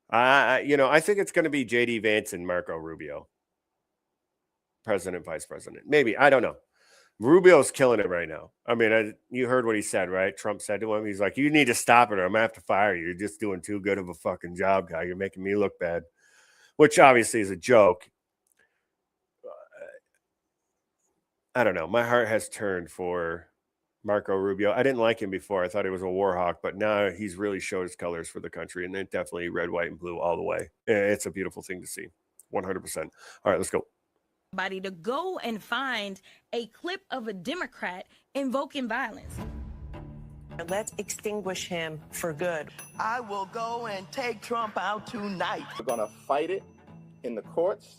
Speaker 2: I think it's going to be J.D. Vance and Marco Rubio. President, vice president. Maybe. I don't know. Rubio's killing it right now. I mean, you heard what he said, right? Trump said to him, he's like, you need to stop it or I'm going to have to fire you. You're just doing too good of a fucking job, guy. You're making me look bad. Which obviously is a joke. I don't know. My heart has turned for Marco Rubio. I didn't like him before. I thought he was a war hawk, but now he's really showed his colors for the country, and then definitely red, white, and blue all the way. It's a beautiful thing to see. 100%. All right, let's go.
Speaker 17: To go and find a clip of a Democrat invoking violence.
Speaker 18: Let's extinguish him for good. I will go and take Trump out tonight.
Speaker 19: We're going to fight it in the courts,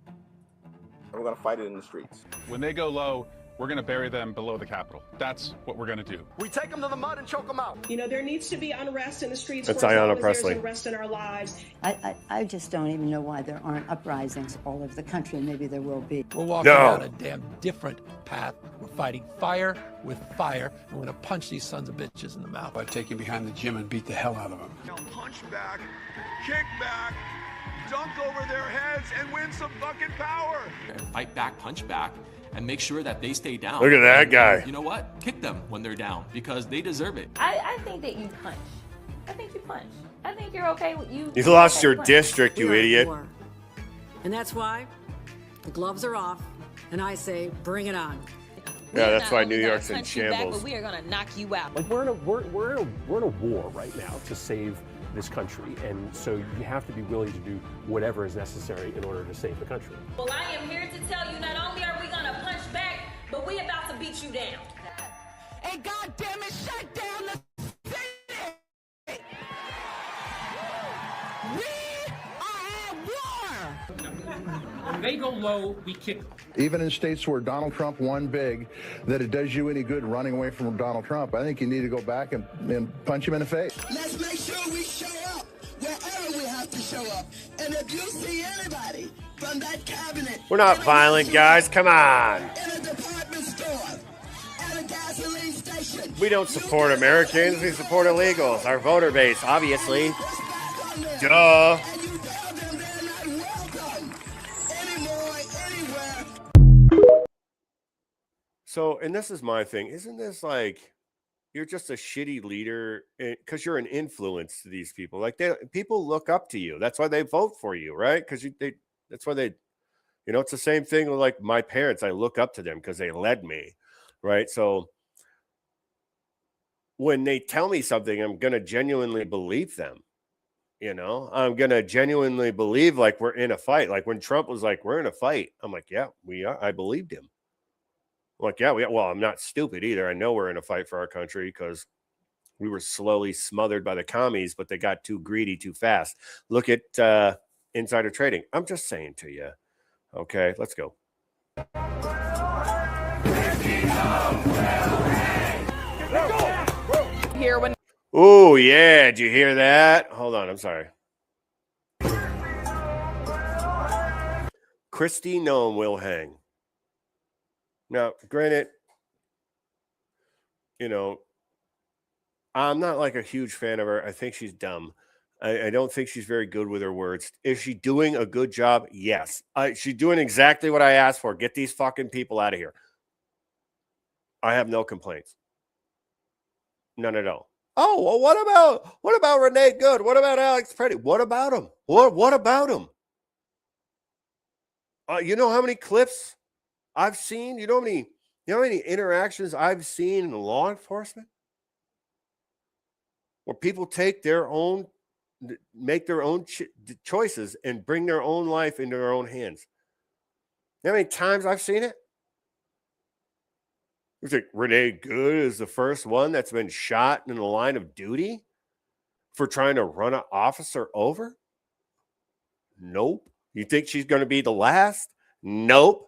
Speaker 19: and we're going to fight it in the streets.
Speaker 20: When they go low, we're going to bury them below the Capitol. That's what we're going to do.
Speaker 18: We take them to the mud and choke them out.
Speaker 21: There needs to be unrest in the streets.
Speaker 2: That's Ayanna Pressley.
Speaker 21: There's unrest in our lives.
Speaker 10: I just don't even know why there aren't uprisings all over the country, and maybe there will be.
Speaker 22: We're walking down a damn different path. We're fighting fire with fire. And we're going to punch these sons of bitches in the mouth.
Speaker 23: I'd take him behind the gym and beat the hell out of them.
Speaker 4: Punch back, kick back, dunk over their heads, and win some fucking power.
Speaker 24: Fight back, punch back, and make sure that they stay down.
Speaker 2: Look at that guy.
Speaker 24: And you know what? Kick them when they're down because they deserve it.
Speaker 17: I think that you punch. I think you punch. I think you're okay with you.
Speaker 2: You lost your district, you idiot.
Speaker 25: And that's why the gloves are off, and I say, bring it on.
Speaker 2: Yeah, that's why New York's in shambles.
Speaker 17: But we are going to knock you out.
Speaker 26: We're in a war right now to save this country, and so you have to be willing to do whatever is necessary in order to save the country.
Speaker 17: Well, I am here to tell you, not only are we going to punch back, but we about to beat you down.
Speaker 18: And goddamn it, shut down the city. We are at war.
Speaker 22: When they go low, we kick them.
Speaker 27: Even in states where Donald Trump won big, that it does you any good running away from Donald Trump. I think you need to go back and punch him in the face.
Speaker 18: Let's make sure we show up wherever we have to show up. And if you see anybody from that cabinet...
Speaker 2: We're not violent, guys. Come on.
Speaker 18: In a department store, at a gasoline station...
Speaker 2: We don't support Americans. We support illegals. Our voter base, obviously. Duh. So, and this is my thing. Isn't this like you're just a shitty leader because you're an influence to these people. Like people look up to you. That's why they vote for you, right? Because that's why they, it's the same thing with like my parents. I look up to them because they led me, right? So when they tell me something, I'm gonna genuinely believe them. I'm gonna genuinely believe like we're in a fight. Like when Trump was like, "We're in a fight," I'm like, "Yeah, we are." I believed him. I'm like, yeah, well, I'm not stupid either. I know we're in a fight for our country because we were slowly smothered by the commies, but they got too greedy too fast. Look at insider trading. I'm just saying to you. Okay, let's go. Oh, yeah. Did you hear that? Hold on. I'm sorry. Christy Nome will hang. Now, granted, I'm not like a huge fan of her. I think she's dumb. I don't think she's very good with her words. Is she doing a good job? Yes. She's doing exactly what I asked for. Get these fucking people out of here. I have no complaints. None at all. Oh, well, what about Renee Good? What about Alex Preddy? What about him? What about him? You know how many clips I've seen? You know how many interactions I've seen in law enforcement where people make their own choices and bring their own life into their own hands. You know how many times I've seen it? It's like Renee Good is the first one that's been shot in the line of duty for trying to run an officer over? Nope. You think she's going to be the last? Nope.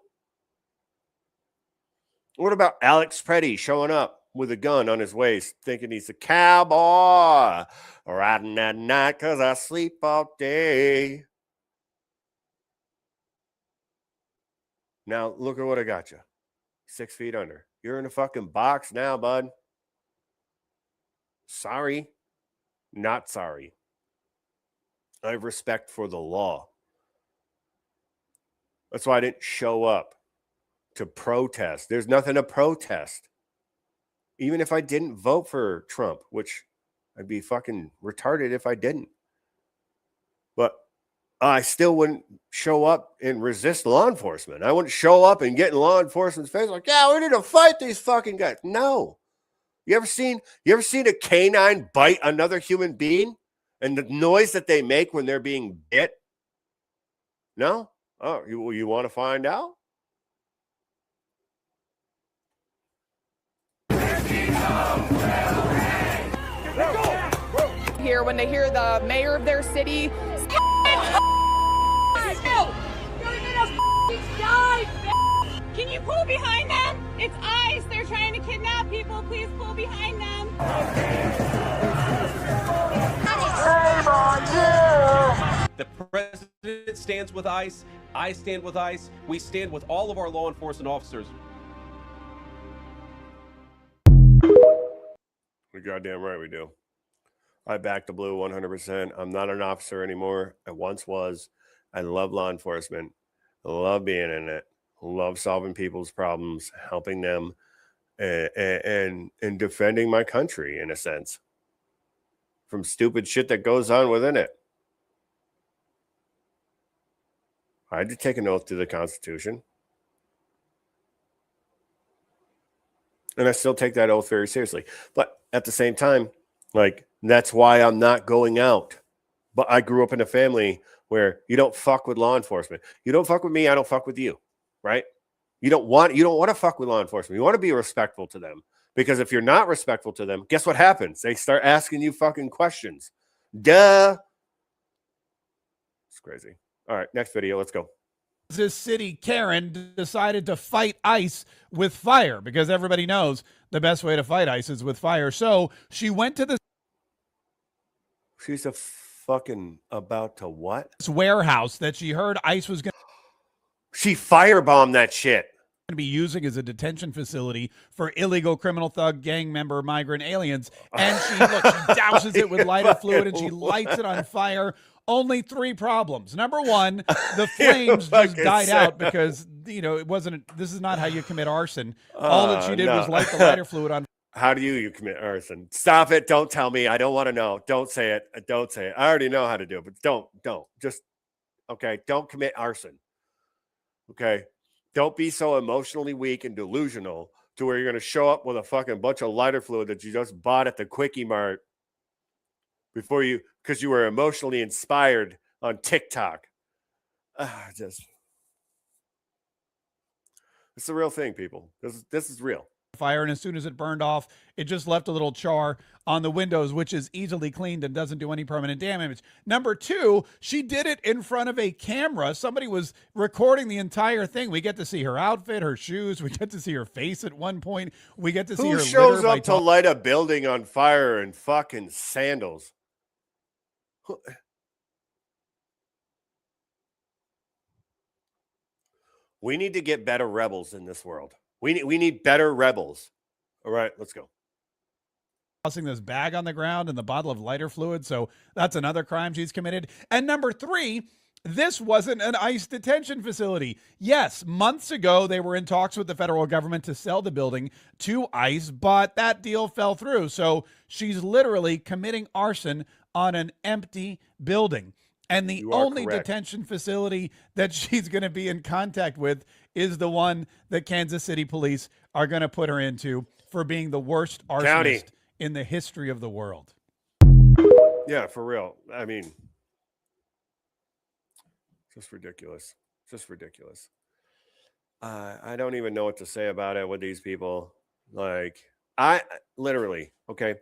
Speaker 2: What about Alex Preddy showing up with a gun on his waist, thinking he's a cowboy, riding at night because I sleep all day? Now, look at what I got you. 6 feet under. You're in a fucking box now, bud. Sorry. Not sorry. I have respect for the law. That's why I didn't show up to protest. There's nothing to protest. Even if I didn't vote for Trump, which I'd be fucking retarded if I didn't. But I still wouldn't show up and resist law enforcement. I wouldn't show up and get in law enforcement's face like, yeah, we need to fight these fucking guys. No. You ever seen a canine bite another human being and the noise that they make when they're being bit? No? Oh, you want to find out?
Speaker 1: Here when they hear the mayor of their city
Speaker 3: Can you pull behind them? It's ICE. They're trying to kidnap people. Please pull behind them.
Speaker 7: Shame on you! The president stands with ICE. I stand with ICE. We stand with all of our law enforcement officers.
Speaker 2: We're goddamn right we do. I back the blue 100%. I'm not an officer anymore. I once was. I love law enforcement. I love being in it. I love solving people's problems, helping them, and defending my country in a sense from stupid shit that goes on within it. I had to take an oath to the Constitution. And I still take that oath very seriously. But at the same time, like, that's why I'm not going out. But I grew up in a family where you don't fuck with law enforcement. You don't fuck with me, I don't fuck with you, right? You don't want to fuck with law enforcement. You want to be respectful to them. Because if you're not respectful to them, guess what happens? They start asking you fucking questions. Duh. It's crazy. All right, next video. Let's go.
Speaker 8: This city, Karen, decided to fight ICE with fire because everybody knows the best way to fight ICE is with fire. So she went to
Speaker 2: She's a fucking about to what?
Speaker 8: this warehouse that she heard ICE was going
Speaker 2: She firebombed that shit.
Speaker 8: to be using as a detention facility for illegal criminal thug gang member migrant aliens. And she douses it with lighter fluid and she lights it on fire. Only 3 problems. Number 1, the flames just died out because, it wasn't, this is not how you commit arson. All that she did was light the lighter fluid on.
Speaker 2: How do you commit arson? Stop it. Don't tell me. I don't want to know. Don't say it. Don't say it. I already know how to do it, but don't. Just, okay, don't commit arson. Okay? Don't be so emotionally weak and delusional to where you're going to show up with a fucking bunch of lighter fluid that you just bought at the Quickie Mart because you were emotionally inspired on TikTok. It's the real thing, people. This is real.
Speaker 8: Fire, and as soon as it burned off, it just left a little char on the windows, which is easily cleaned and doesn't do any permanent damage. Number two, she did it in front of a camera. Somebody was recording the entire thing. We get to see her outfit, her shoes. We get to see her face at one point. We get to see her.
Speaker 2: Who shows up to light a building on fire in fucking sandals? We need to get better rebels in this world. We need better rebels. All right, let's go.
Speaker 8: Tossing this bag on the ground and the bottle of lighter fluid. So that's another crime she's committed. And number three, this wasn't an ICE detention facility. Yes, months ago, they were in talks with the federal government to sell the building to ICE, but that deal fell through. So she's literally committing arson on an empty building. And the only detention facility that she's going to be in contact with is the one that Kansas City police are going to put her into for being the worst arsonist in the history of the world.
Speaker 2: Yeah, for real. I mean, just ridiculous. Just ridiculous. I don't even know what to say about it with these people. Like, okay.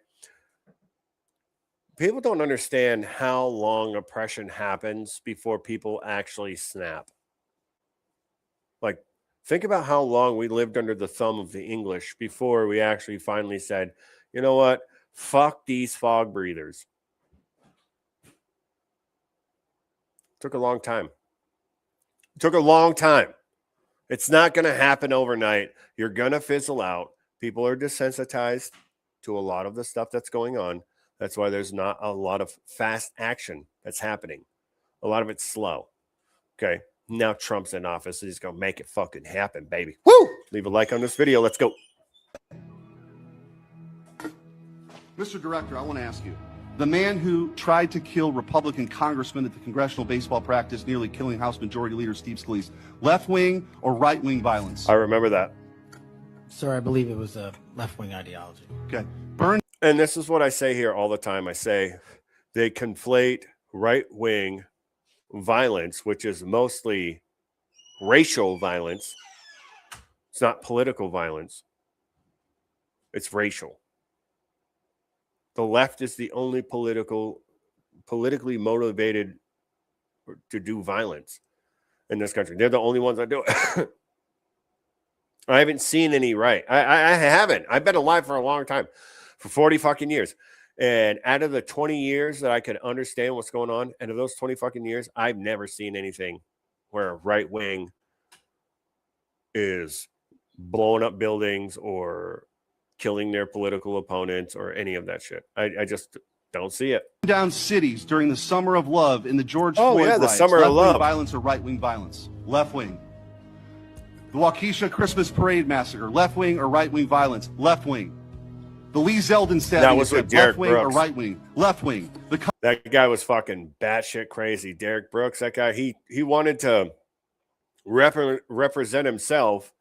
Speaker 2: People don't understand how long oppression happens before people actually snap. Like, think about how long we lived under the thumb of the English before we actually finally said, you know what? Fuck these fog breathers. Took a long time. Took a long time. It's not going to happen overnight. You're going to fizzle out. People are desensitized to a lot of the stuff that's going on. That's why there's not a lot of fast action that's happening. A lot of it's slow. Okay. Now Trump's in office. He's going to make it fucking happen, baby. Woo! Leave a like on this video. Let's go.
Speaker 5: Mr. Director, I want to ask you. The man who tried to kill Republican congressman at the congressional baseball practice, nearly killing House Majority Leader Steve Scalise, left-wing or right-wing violence?
Speaker 2: I remember that.
Speaker 6: Sir, I believe it was a left-wing ideology.
Speaker 5: Okay.
Speaker 2: And this is what I say here all the time. I say they conflate right-wing violence, which is mostly racial violence. It's not political violence. It's racial. The left is the only politically motivated to do violence in this country. They're the only ones that do it. I haven't seen any right. I haven't. I've been alive for a long time. For 40 fucking years. And out of the 20 years that I could understand what's going on, and of those 20 fucking years, I've never seen anything where right wing is blowing up buildings or killing their political opponents or any of that shit. I just don't see it.
Speaker 5: Down cities during the Summer of Love in the George Floyd
Speaker 2: the
Speaker 5: riots.
Speaker 2: Summer of Love.
Speaker 5: Violence or right-wing violence? Left-wing. The Waukesha Christmas Parade massacre. Left-wing or right-wing violence? Left-wing. The Lee Zeldin stabbing.
Speaker 2: That was with Derek
Speaker 5: left-wing
Speaker 2: Brooks.
Speaker 5: or right-wing? Left-wing.
Speaker 2: That guy was fucking batshit crazy. Derek Brooks, that guy, he wanted to represent himself,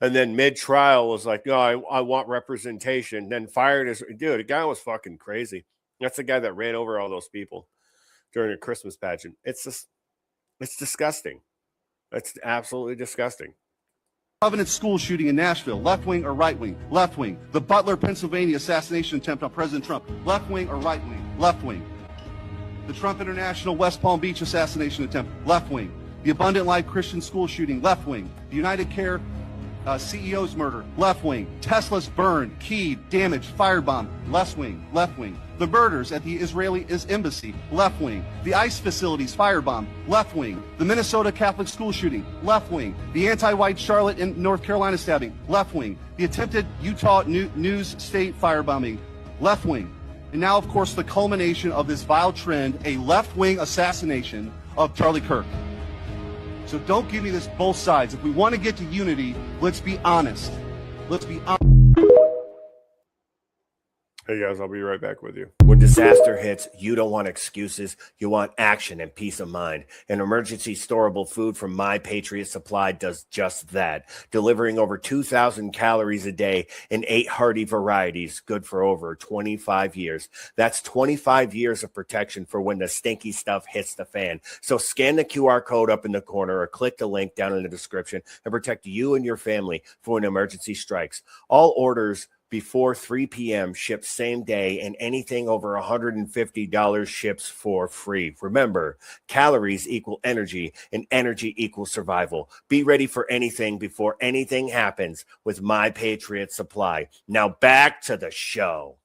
Speaker 2: and then mid-trial was like, no, I want representation, then fired his dude. The guy was fucking crazy. That's the guy that ran over all those people during a Christmas pageant. It's disgusting. It's absolutely disgusting.
Speaker 5: Covenant school shooting in Nashville, left-wing or right-wing? Left-wing. The Butler, Pennsylvania assassination attempt on President Trump, left-wing or right-wing? Left-wing. The Trump International West Palm Beach assassination attempt, left-wing. The Abundant Life Christian school shooting, left-wing. The United Care CEO's murder, left-wing. Tesla's burned, keyed, damaged, firebombed, left-wing, left-wing. The murders at the Israeli embassy, left-wing. The ICE facilities firebombed, left-wing. The Minnesota Catholic school shooting, left-wing. The anti-white Charlotte and North Carolina stabbing, left-wing. The attempted Utah News State firebombing, left-wing. And now, of course, the culmination of this vile trend, a left-wing assassination of Charlie Kirk. So don't give me this both sides. If we want to get to unity, let's be honest. Let's be honest.
Speaker 2: Hey guys, I'll be right back with you. When disaster hits, you don't want excuses. You want action and peace of mind. And emergency storable food from My Patriot Supply does just that, delivering over 2,000 calories a day in 8 hearty varieties, good for over 25 years. That's 25 years of protection for when the stinky stuff hits the fan. So scan the QR code up in the corner or click the link down in the description and protect you and your family for when emergency strikes. All orders before 3 p.m. ships same day, and anything over $150 ships for free. Remember, calories equal energy, and energy equals survival. Be ready for anything before anything happens with My Patriot Supply. Now back to the show.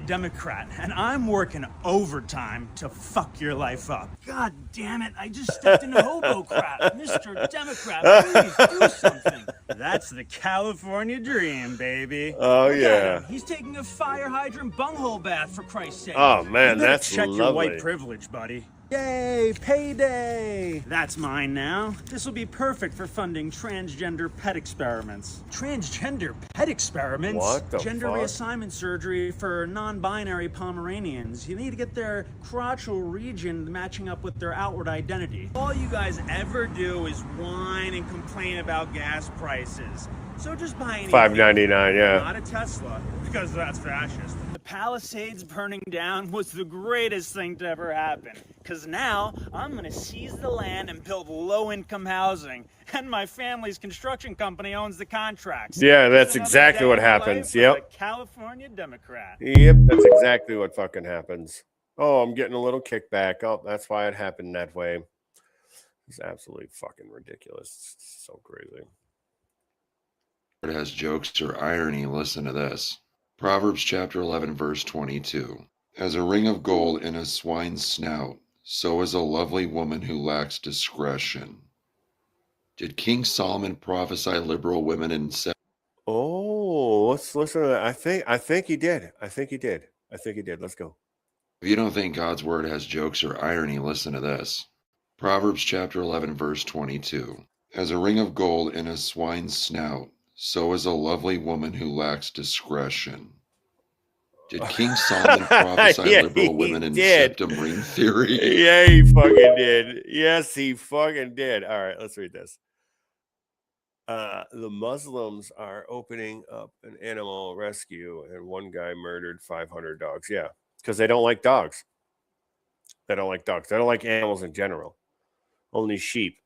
Speaker 9: Democrat, and I'm working overtime to fuck your life up. God damn it, I just stepped into hobo crap. Mr. Democrat, please do something. That's the California dream, baby.
Speaker 2: Oh,
Speaker 9: Look at
Speaker 2: yeah.
Speaker 9: him. He's taking a fire hydrant bunghole bath, for Christ's sake.
Speaker 2: Oh, man,
Speaker 9: You better
Speaker 2: that's
Speaker 9: check your
Speaker 2: lovely.
Speaker 9: white privilege, buddy. Yay, payday! That's mine now. This will be perfect for funding transgender pet experiments. Transgender pet experiments?
Speaker 2: What the
Speaker 9: Gender
Speaker 2: fuck?
Speaker 9: reassignment surgery for non-binary Pomeranians. You need to get their crotchal region matching up with their outward identity. All you guys ever do is whine and complain about gas prices. So just buy anything.
Speaker 2: $5.99, yeah.
Speaker 9: Not a Tesla, because that's fascist. The Palisades burning down was the greatest thing to ever happen. Because now I'm going to seize the land and build low-income housing. And my family's construction company owns the contracts.
Speaker 2: Yeah, that's
Speaker 9: Just another
Speaker 2: exactly
Speaker 9: day
Speaker 2: what
Speaker 9: in the life
Speaker 2: happens.
Speaker 9: of
Speaker 2: Yep.
Speaker 9: a California Democrat.
Speaker 2: Yep, that's exactly what fucking happens. Oh, I'm getting a little kickback. Oh, that's why it happened that way. It's absolutely fucking ridiculous. It's so crazy.
Speaker 11: It has jokes or irony. Listen to this. Proverbs chapter 11, verse 22. As a ring of gold in a swine's snout, so is a lovely woman who lacks discretion. Did King Solomon prophesy liberal women in
Speaker 2: Oh, let's listen to that. I think he did. I think he did. Let's go.
Speaker 11: If you don't think God's word has jokes or irony, listen to this. Proverbs chapter 11, verse 22. As a ring of gold in a swine's snout, so is a lovely woman who lacks discretion. Did King Solomon prophesy
Speaker 2: Yeah,
Speaker 11: liberal
Speaker 2: he
Speaker 11: women in
Speaker 2: did.
Speaker 11: septum ring theory?
Speaker 2: Yeah, he fucking did. Yes, he fucking did. All right, let's read this. The Muslims are opening up an animal rescue, and one guy murdered 500 dogs. Yeah, because they don't like dogs. They don't like dogs. They don't like animals in general. Only sheep.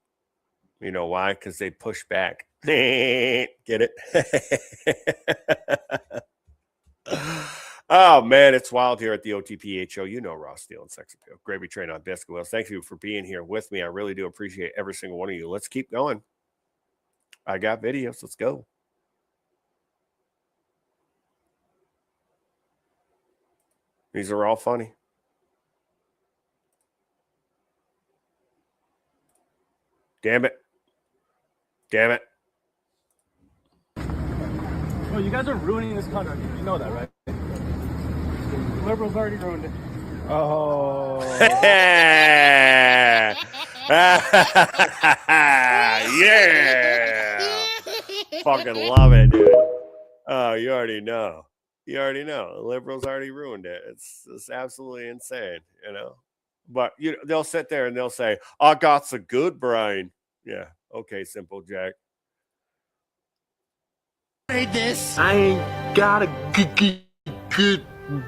Speaker 2: You know why? Because they push back. Get it? Oh, man, it's wild here at the OTPH Show. You know Ross Steele and Sex Appeal. Gravy Train on Biscuit Wheels. Thank you for being here with me. I really do appreciate every single one of you. Let's keep going. I got videos. Let's go. These are all funny. Damn it. Damn it.
Speaker 9: Well, you guys are ruining this country. You know that, right? Liberals already ruined it.
Speaker 2: Oh. Yeah. Fucking love it, dude. Oh, you already know. You already know. The liberals already ruined it. It's absolutely insane, you know. But they'll sit there and they'll say, I got a good brain. Yeah. Okay, Simple Jack.
Speaker 18: Made this.
Speaker 12: I ain't got a good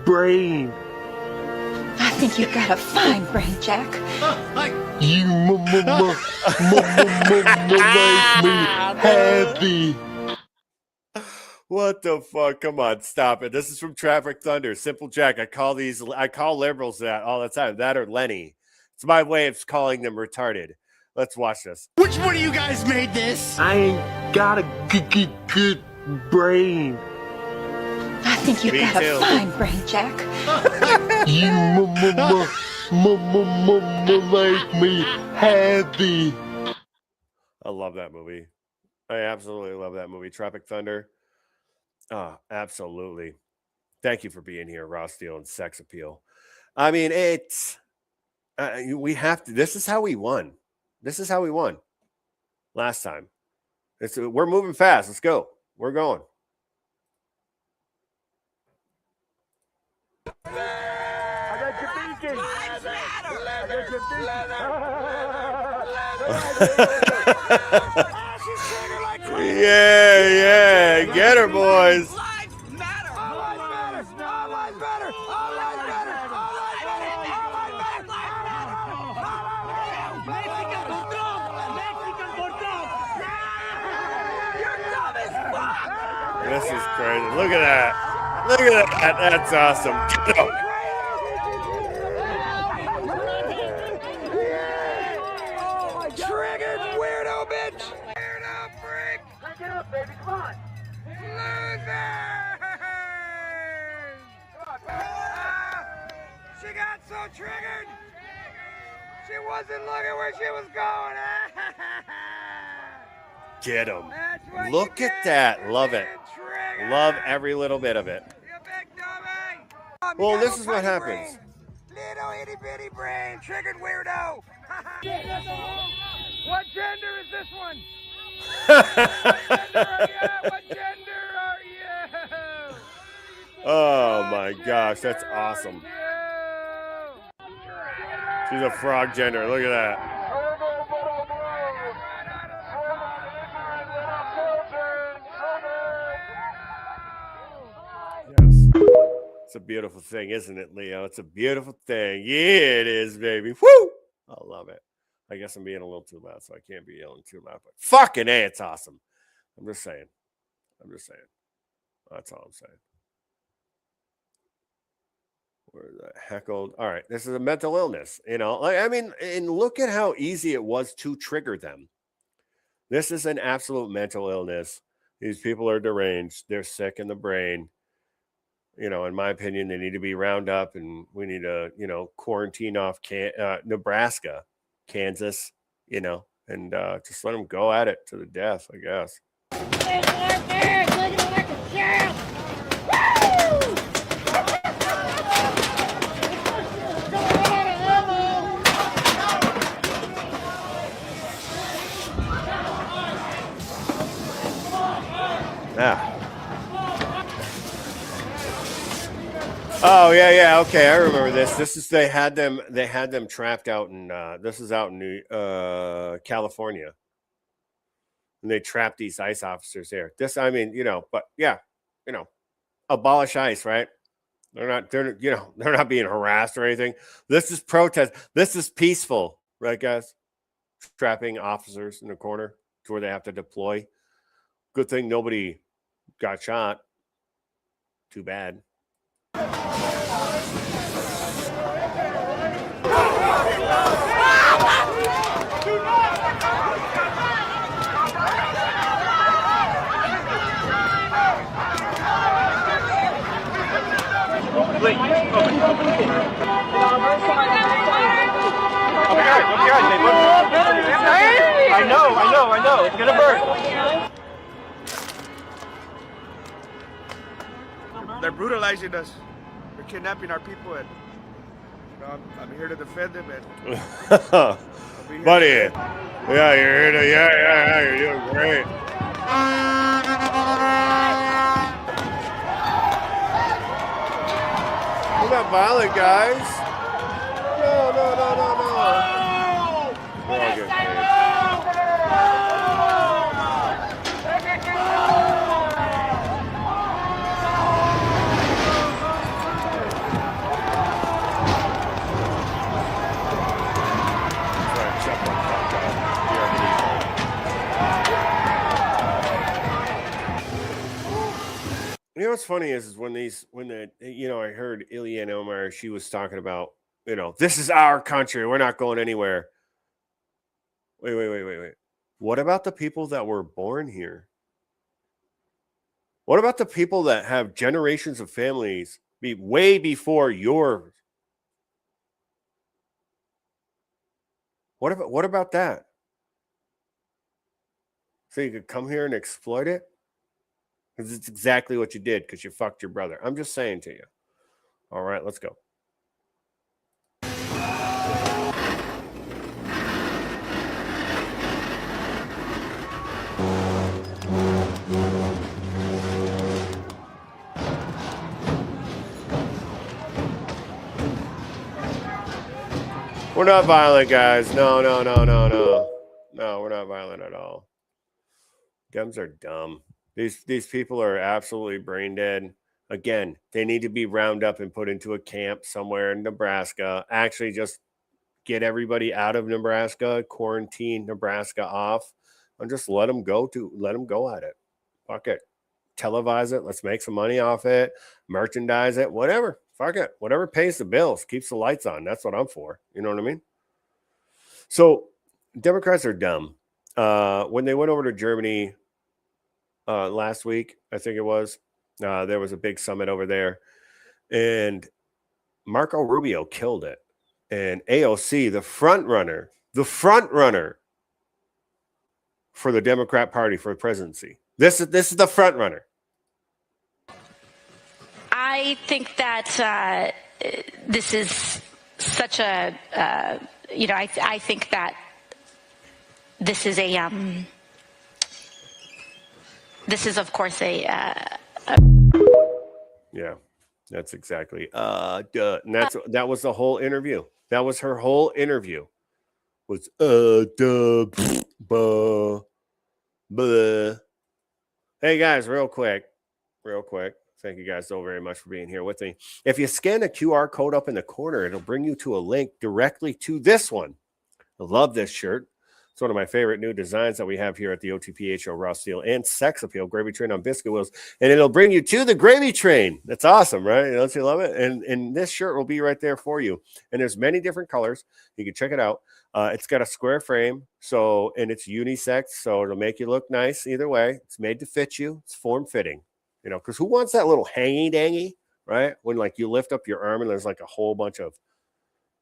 Speaker 12: brain.
Speaker 13: I think you've got a fine brain, Jack.
Speaker 12: You make me happy.
Speaker 2: What the fuck? Come on, stop it. This is from Traffic Thunder. Simple Jack. I call liberals that all the time. That or Lenny. It's my way of calling them retarded. Let's watch this.
Speaker 18: Which one of you guys made this?
Speaker 12: I ain't got a good brain.
Speaker 13: I think you've
Speaker 2: Me
Speaker 13: got
Speaker 2: too.
Speaker 13: a fine brain, Jack.
Speaker 12: You make me happy.
Speaker 2: I love that movie. I absolutely love that movie. Tropic Thunder. Oh, absolutely. Thank you for being here, Ross Steele and Sex Appeal. I mean, it's we have to. This is how we won. This is how we won last time. We're moving fast. Let's go. We're going.
Speaker 18: I got your beacon.
Speaker 2: Yeah, get her, boys. This is crazy. Look at that. Look at that. That's awesome. Get him.
Speaker 18: Triggered weirdo, bitch! Weirdo freak! Crank it up, baby, come on! She got so triggered! She wasn't looking where she was going!
Speaker 2: Get him. Look at that. Love it. Love every little bit of it. Well, this is what happens.
Speaker 18: Little itty bitty brain, triggered weirdo! What gender is this one? What gender are you?
Speaker 2: Oh my gosh, that's awesome. She's a frog gender. Look at that. It's a beautiful thing, isn't it, Leo? It's a beautiful thing. Yeah, it is, baby. Woo! I love it. I guess I'm being a little too loud, so I can't be yelling too loud. But fucking A, it's awesome. I'm just saying. That's all I'm saying. Where the heckled? All right, this is a mental illness. You know, like, I mean, and look at how easy it was to trigger them. This is an absolute mental illness. These people are deranged. They're sick in the brain. You know, in my opinion, they need to be round up, and we need to, you know, quarantine off Nebraska, Kansas, you know, and just let them go at it to the death, I guess. Yeah. Oh yeah, okay. I remember this. This is they had them trapped out in this is out in California. And they trapped these ICE officers there. This, I mean, you know, but yeah, you know, abolish ICE, right? They're not being harassed or anything. This is protest. This is peaceful, right, guys? Trapping officers in the corner to where they have to deploy. Good thing nobody got shot. Too bad.
Speaker 18: Wait,
Speaker 10: I'll be right, I know. It's gonna burn.
Speaker 14: They're brutalizing us. They're kidnapping our people, and you know, I'm here to defend them. And
Speaker 2: buddy, yeah, you're here to, yeah, you're doing great. We're not violent, guys. No. We're all getting paid. You know what's funny is when I heard Ilya Omar, she was talking about, you know, this is our country. We're not going anywhere. Wait. What about the people that were born here? What about the people that have generations of families be way before yours? What about that? So you could come here and exploit it? Because it's exactly what you did, because you fucked your brother. I'm just saying to you. All right, let's go. We're not violent, guys. No. No, we're not violent at all. Dems are dumb. These people are absolutely brain dead. Again, they need to be rounded up and put into a camp somewhere in Nebraska. Actually, just get everybody out of Nebraska, quarantine Nebraska off, and just let them go at it. Fuck it. Televise it. Let's make some money off it. Merchandise it. Whatever. Fuck it. Whatever pays the bills, keeps the lights on. That's what I'm for. You know what I mean? So Democrats are dumb. When they went over to Germany last week, I think it was, there was a big summit over there, and Marco Rubio killed it. And AOC, the front runner for the Democrat Party for presidency. This is the front runner.
Speaker 17: I think that this is such a, I think that this is a, this is of course yeah,
Speaker 2: that's exactly. And that was the whole interview. That was her whole interview. Was Hey guys, real quick. Thank you guys so very much for being here with me. If you scan the QR code up in the corner, it'll bring you to a link directly to this one. I love this shirt. It's one of my favorite new designs that we have here at the OTPH Show, Raw Steel and Sex Appeal Gravy Train on biscuit wheels. And it'll bring you to the gravy train. That's awesome, right? Don't you love it? And this shirt will be right there for you. And there's many different colors. You can check it out. It's got a square frame, and it's unisex, so it'll make you look nice either way. It's made to fit you. It's form-fitting, because who wants that little hangy-dangy, right? When, like, you lift up your arm and there's, like, a whole bunch of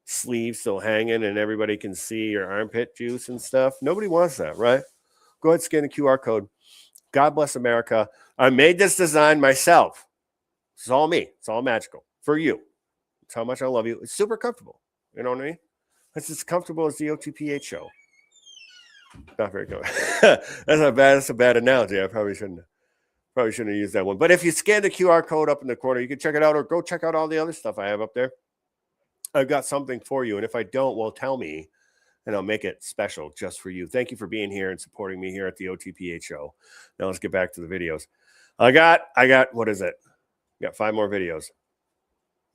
Speaker 2: sleeves still hanging and everybody can see your armpit juice and stuff. Nobody wants that, right? Go ahead, scan the QR code. God bless America. I made this design myself. It's all me. It's all magical for you. It's how much I love you. It's super comfortable. You know what I mean? It's as comfortable as the OTPH show. Not very good. That's a bad analogy. I probably shouldn't have used that one. But if you scan the QR code up in the corner, you can check it out, or go check out all the other stuff I have up there. I've got something for you. And if I don't, well, tell me, and I'll make it special just for you. Thank you for being here and supporting me here at the OTPH show. Now let's get back to the videos. I got, what is it? I got 5 more videos.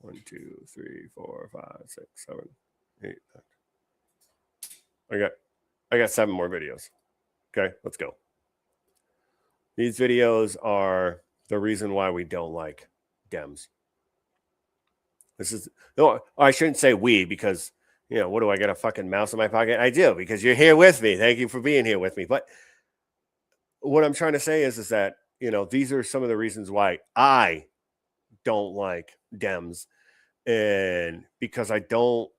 Speaker 2: 1, 2, 3, 4, 5, 6, 7, 8, 9. I got 7 more videos. Okay, let's go. These videos are the reason why we don't like Dems. I shouldn't say we, because, what do I got, a fucking mouse in my pocket? I do, because you're here with me. Thank you for being here with me. But what I'm trying to say is that, these are some of the reasons why I don't like Dems. And because I don't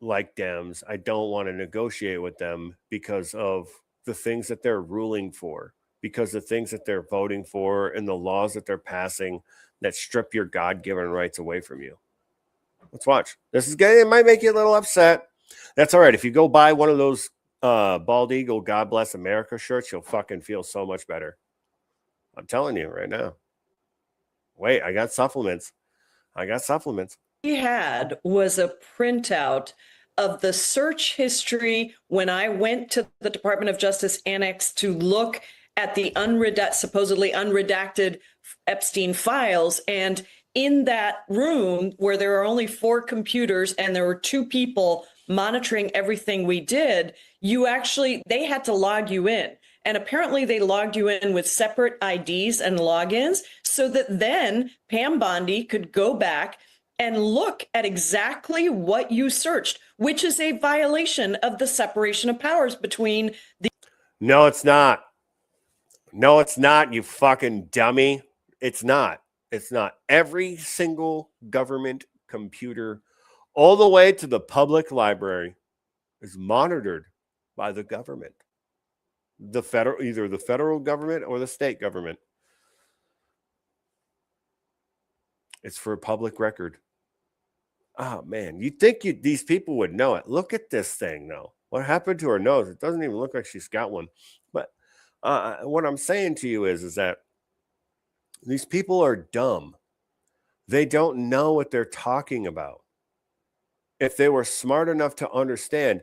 Speaker 2: like Dems, I don't want to negotiate with them because of the things that they're ruling for, because the things that they're voting for and the laws that they're passing that strip your God-given rights away from you. Let's watch. This is good. It might make you a little upset. That's all right. If you go buy one of those Bald Eagle God Bless America shirts, you'll fucking feel so much better. I'm telling you right now. Wait, I got supplements.
Speaker 4: We had was a printout of the search history when I went to the Department of Justice Annex to look at the supposedly unredacted Epstein files. And in that room where there are only 4 computers and there were 2 people monitoring everything we did, they had to log you in. And apparently they logged you in with separate IDs and logins so that then Pam Bondi could go back and look at exactly what you searched, which is a violation of the separation of powers between the...
Speaker 2: No, it's not. No, it's not, you fucking dummy. It's not. It's not. Every single government computer, all the way to the public library, is monitored by the government. Either the federal government or the state government. It's for public record. Oh, man. You'd think these people would know it. Look at this thing, though. What happened to her nose? It doesn't even look like she's got one. But what I'm saying to you is that these people are dumb. They don't know what they're talking about. if they were smart enough to understand,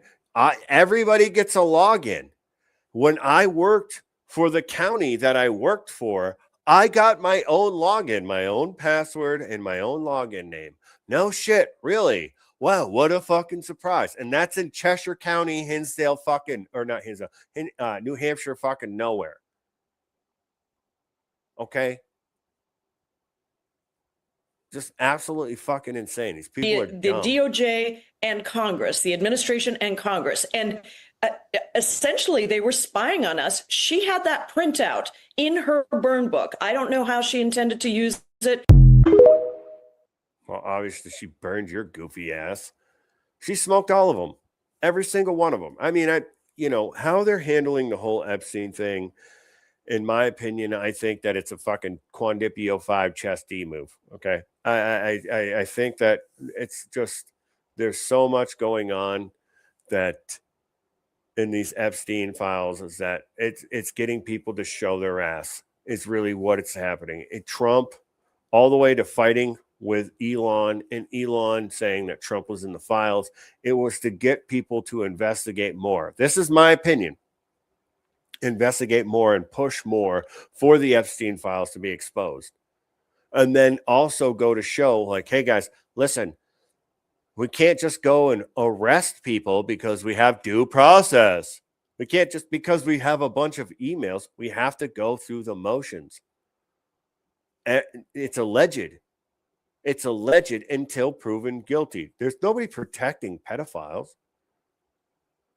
Speaker 2: everybody gets a login. When I worked for the county that I worked for, I got my own login, my own password, and my own login name. No shit, really? Wow, what a fucking surprise. And that's in Cheshire County, Hinsdale fucking, or not Hinsdale, New Hampshire fucking nowhere. Okay? Just absolutely fucking insane. These people are
Speaker 4: the
Speaker 2: dumb.
Speaker 4: DOJ and Congress, the administration and Congress. And essentially, they were spying on us. She had that printout in her burn book. I don't know how she intended to use it.
Speaker 2: Well, obviously, she burned your goofy ass. She smoked all of them, every single one of them. I mean, how they're handling the whole Epstein thing. In my opinion, I think that it's a fucking Quandipio 5 chess D move. Okay. I think that it's just, there's so much going on that in these Epstein files is that it's getting people to show their ass is really what it's happening. Trump all the way to fighting with Elon and Elon saying that Trump was in the files. It was to get people to investigate more. This is my opinion. Investigate more and push more for the Epstein files to be exposed. And then also go to show like, hey guys, listen, we can't just go and arrest people because we have due process. We can't just because we have a bunch of emails, we have to go through the motions. And it's alleged. It's alleged until proven guilty. There's nobody protecting pedophiles.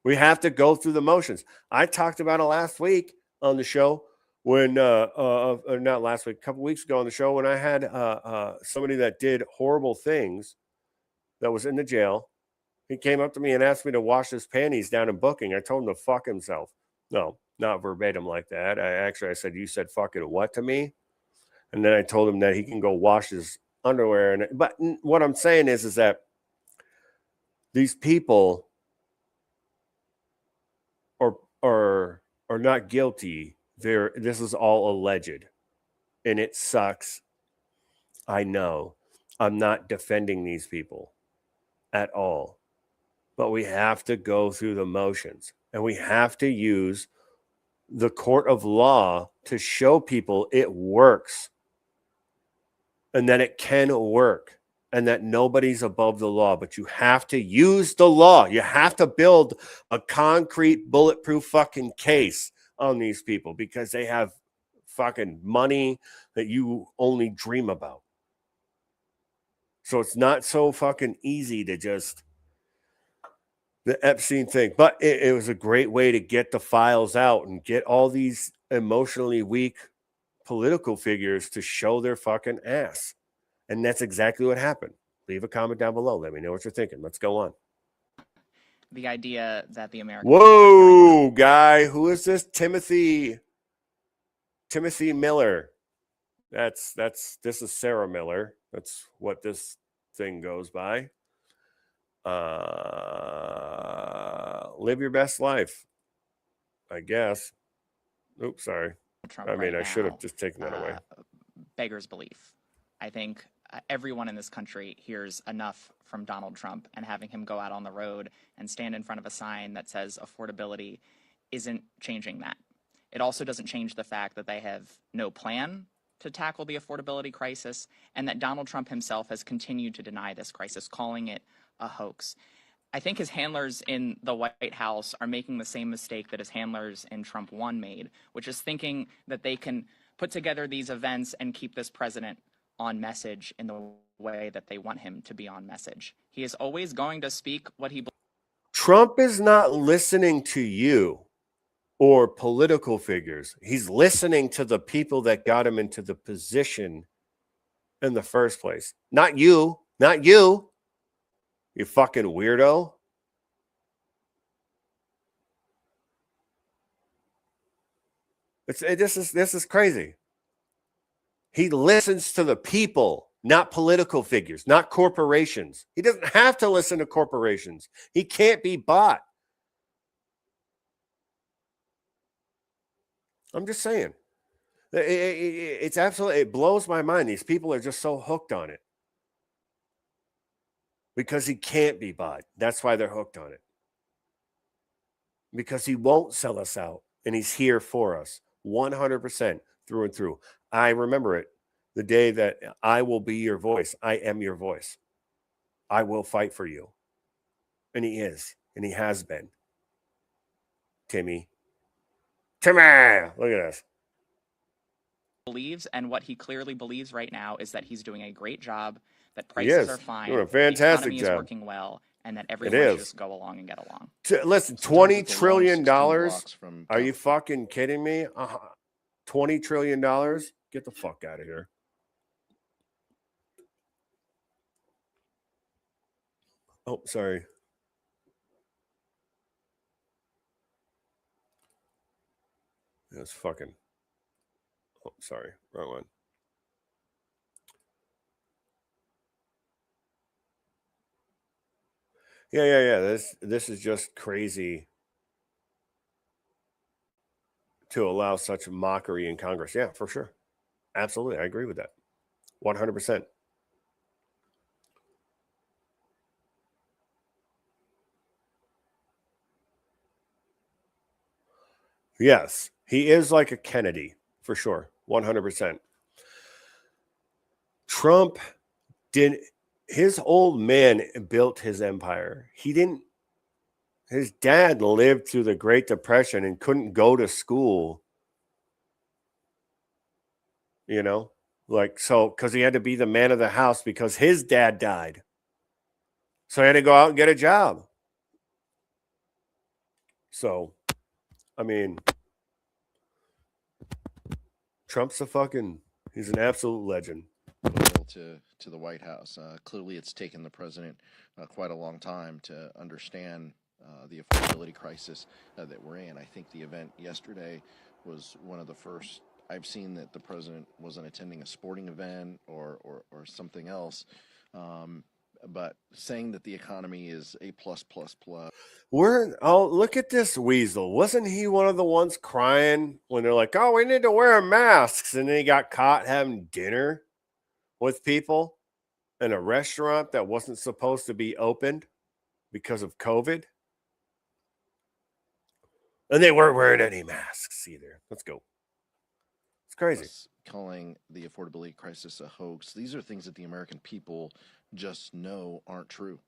Speaker 2: We have to go through the motions. I talked about it last week on the show when, not last week, a couple weeks ago on the show when I had somebody that did horrible things that was in the jail. He came up to me and asked me to wash his panties down in booking. I told him to fuck himself. No, not verbatim like that. I said, you said fucking what to me? And then I told him that he can go wash his underwear. But what I'm saying is that these people are not guilty. This is all alleged, and it sucks. I know. I'm not defending these people at all, but we have to go through the motions, and we have to use the court of law to show people it works, and that it can work, and that nobody's above the law, but you have to use the law. You have to build a concrete, bulletproof fucking case on these people because they have fucking money that you only dream about. So it's not so fucking easy to just the Epstein thing, but it was a great way to get the files out and get all these emotionally weak political figures to show their fucking ass. And that's exactly what happened. Leave a comment down below. Let me know what you're thinking. Let's go on.
Speaker 15: The idea that the American...
Speaker 2: Whoa, guy. Who is this? Timothy Miller. This is Sarah Miller. That's what this thing goes by. Live your best life, I guess. Oops, sorry.
Speaker 15: Trump
Speaker 2: I mean,
Speaker 15: right
Speaker 2: I should have
Speaker 15: now,
Speaker 2: just taken that away.
Speaker 15: Beggars belief. I think everyone in this country hears enough from Donald Trump, and having him go out on the road and stand in front of a sign that says affordability isn't changing that. It also doesn't change the fact that they have no plan to tackle the affordability crisis, and that Donald Trump himself has continued to deny this crisis, calling it a hoax. I think his handlers in the White House are making the same mistake that his handlers in Trump 1 made, which is thinking that they can put together these events and keep this president on message in the way that they want him to be on message. He is always going to speak what he believes.
Speaker 2: Trump is not listening to you or political figures. He's listening to the people that got him into the position in the first place. Not you. Not you. You fucking weirdo. This is crazy. He listens to the people, not political figures, not corporations. He doesn't have to listen to corporations. He can't be bought. I'm just saying. It's absolutely, it blows my mind. These people are just so hooked on it. because he can't be bought. That's why they're hooked on it. Because he won't sell us out, and he's here for us 100% through and through. I remember it, the day that I will be your voice. I am your voice. I will fight for you. And he is, and he has been. Timmy, look at us.
Speaker 15: Believes, and what he clearly believes right now is that he's doing a great job, that
Speaker 2: He
Speaker 15: prices
Speaker 2: is
Speaker 15: are fine,
Speaker 2: doing a fantastic
Speaker 15: the economy
Speaker 2: job.
Speaker 15: is working well, and that everyone should just go along and get along.
Speaker 2: Listen, $20 trillion. Are you fucking kidding me? $20 trillion? Get the fuck out of here. Oh, sorry. That's fucking. Oh, sorry. Wrong one. Yeah. This is just crazy to allow such mockery in Congress. Yeah, for sure. Absolutely. I agree with that. 100%. Yes, he is like a Kennedy, for sure. 100%. Trump didn't. His old man built his empire. He didn't. His dad lived through the Great Depression and couldn't go to school. You know, like, so, because he had to be the man of the house because his dad died. So he had to go out and get a job. So, I mean, Trump's he's an absolute legend.
Speaker 16: To the White House. Clearly, it's taken the president quite a long time to understand the affordability crisis that we're in. I think the event yesterday was one of the first I've seen that the president wasn't attending a sporting event or something else. But saying that the economy is A+++.
Speaker 2: Look at this weasel. Wasn't he one of the ones crying when they're like, oh, we need to wear masks? And then he got caught having dinner with people in a restaurant that wasn't supposed to be opened because of COVID. And they weren't wearing any masks either. Let's go. It's crazy.
Speaker 16: Calling the affordability crisis a hoax. These are things that the American people just know aren't true.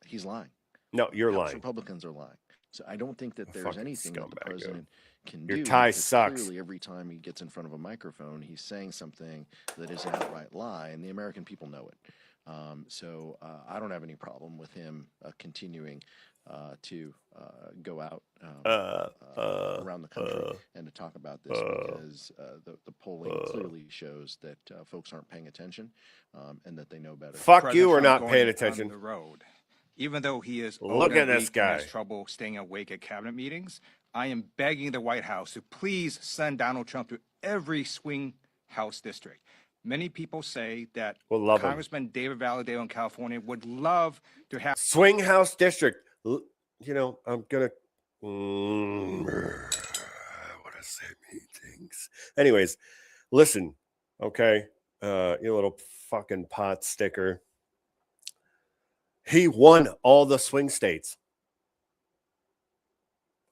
Speaker 16: He's lying.
Speaker 2: No, you're
Speaker 16: House
Speaker 2: lying.
Speaker 16: Republicans are lying. So I don't think that there's anything that the president can do.
Speaker 2: Your tie
Speaker 16: because
Speaker 2: sucks.
Speaker 16: Clearly, every time he gets in front of a microphone, he's saying something that is an outright lie, and the American people know it. So I don't have any problem with him continuing to go out around the country and to talk about this because the polling clearly shows that folks aren't paying attention and that they know better.
Speaker 2: Fuck you, we're not paying attention.
Speaker 19: The road. Even though he is
Speaker 2: Look at this guy.
Speaker 19: has trouble staying awake at cabinet meetings, I am begging the White House to please send Donald Trump to every swing House district. Many people say that Congressman David Valadao in California would love to have
Speaker 2: swing House district. You know, I'm gonna what I say mean things. Anyways, listen, okay, you little fucking pot sticker. He won all the swing states.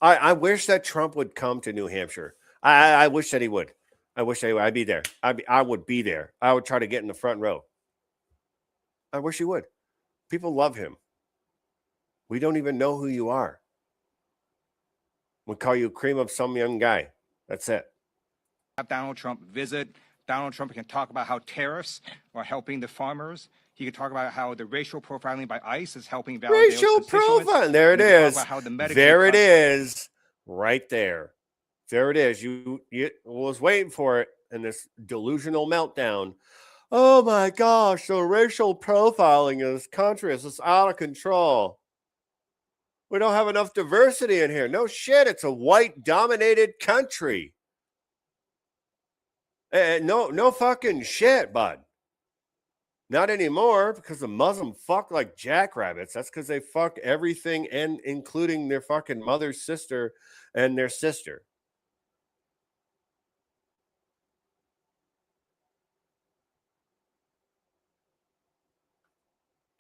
Speaker 2: I wish that Trump would come to New Hampshire. I wish that he would. I wish that he would. I'd be there. I would be there. I would try to get in the front row. I wish he would. People love him. We don't even know who you are. We call you cream of some young guy. That's it.
Speaker 19: Have Donald Trump visit. Donald Trump can talk about how tariffs are helping the farmers. He could talk about how the racial profiling by ICE is helping
Speaker 2: racial profiling. There it is. There it is. Right there. There it is. You was waiting for it in this delusional meltdown. Oh my gosh, the racial profiling in this country is just out of control. We don't have enough diversity in here. No shit, it's a white-dominated country. No fucking shit, bud. Not anymore, because the Muslim fuck like jackrabbits. That's because they fuck everything, and including their fucking mother's sister and their sister.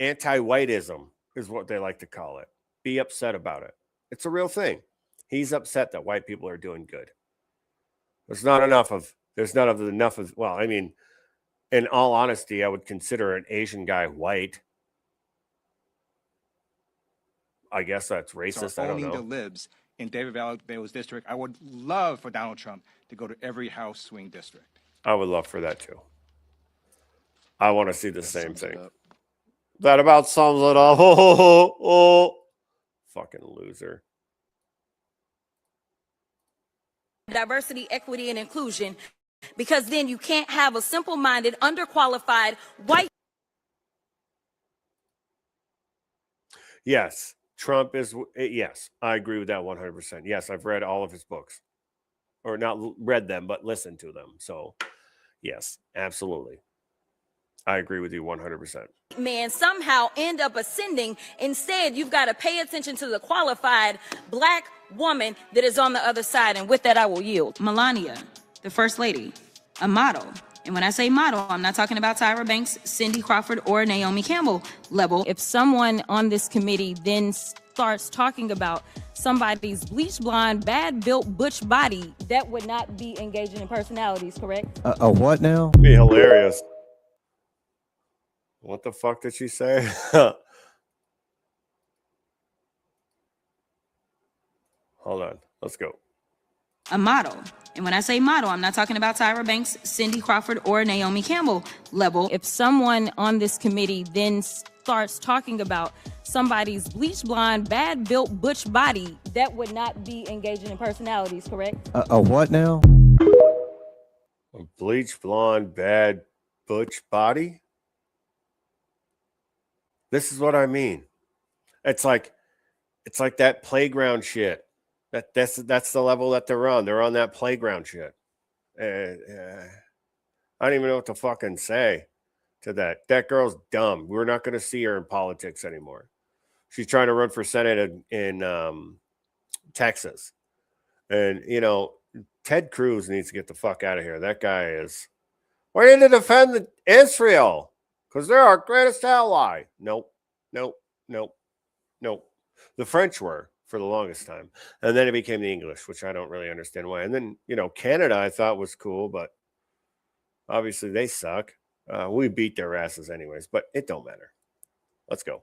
Speaker 2: Anti-whiteism is what they like to call it. Be upset about it. It's a real thing. He's upset that white people are doing good. There's not enough of, well, I mean, in all honesty, I would consider an Asian guy white. I guess that's racist. I don't know.
Speaker 19: Owning the libs in David Valaday's district. I would love for Donald Trump to go to every House swing district.
Speaker 2: I would love for that too. I want to see the same thing. That about sums it up. Oh. Fucking loser.
Speaker 17: Diversity, equity, and inclusion, because then you can't have a simple-minded, underqualified white.
Speaker 2: Yes, Trump is. Yes, I agree with that 100%. Yes, I've read all of his books, or not read them, but listened to them. So, yes, absolutely. I agree with you 100%.
Speaker 17: Man somehow end up ascending. Instead, you've got to pay attention to the qualified black woman that is on the other side. And with that, I will yield. Melania, the first lady, a model. And when I say model, I'm not talking about Tyra Banks, Cindy Crawford, or Naomi Campbell level. If someone on this committee then starts talking about somebody's bleach blonde, bad built butch body, that would not be engaging in personalities, correct?
Speaker 12: A what now?
Speaker 2: Be hilarious. What the fuck did she say? Hold on. Let's go.
Speaker 17: A model. And when I say model, I'm not talking about Tyra Banks, Cindy Crawford, or Naomi Campbell level. If someone on this committee then starts talking about somebody's bleach blonde, bad built butch body, that would not be engaging in personalities, correct?
Speaker 12: A what now?
Speaker 2: A bleach blonde, bad butch body? This is what I mean. It's like that playground shit. That's the level that they're on. They're on that playground shit. I don't even know what to fucking say to that. That girl's dumb. We're not going to see her in politics anymore. She's trying to run for Senate in Texas. And, you know, Ted Cruz needs to get the fuck out of here. That guy is... We need to defend Israel because they're our greatest ally. Nope. The French were for the longest time. And then it became the English, which I don't really understand why. And then, you know, Canada I thought was cool, but obviously they suck. We beat their asses anyways, but it don't matter. Let's go.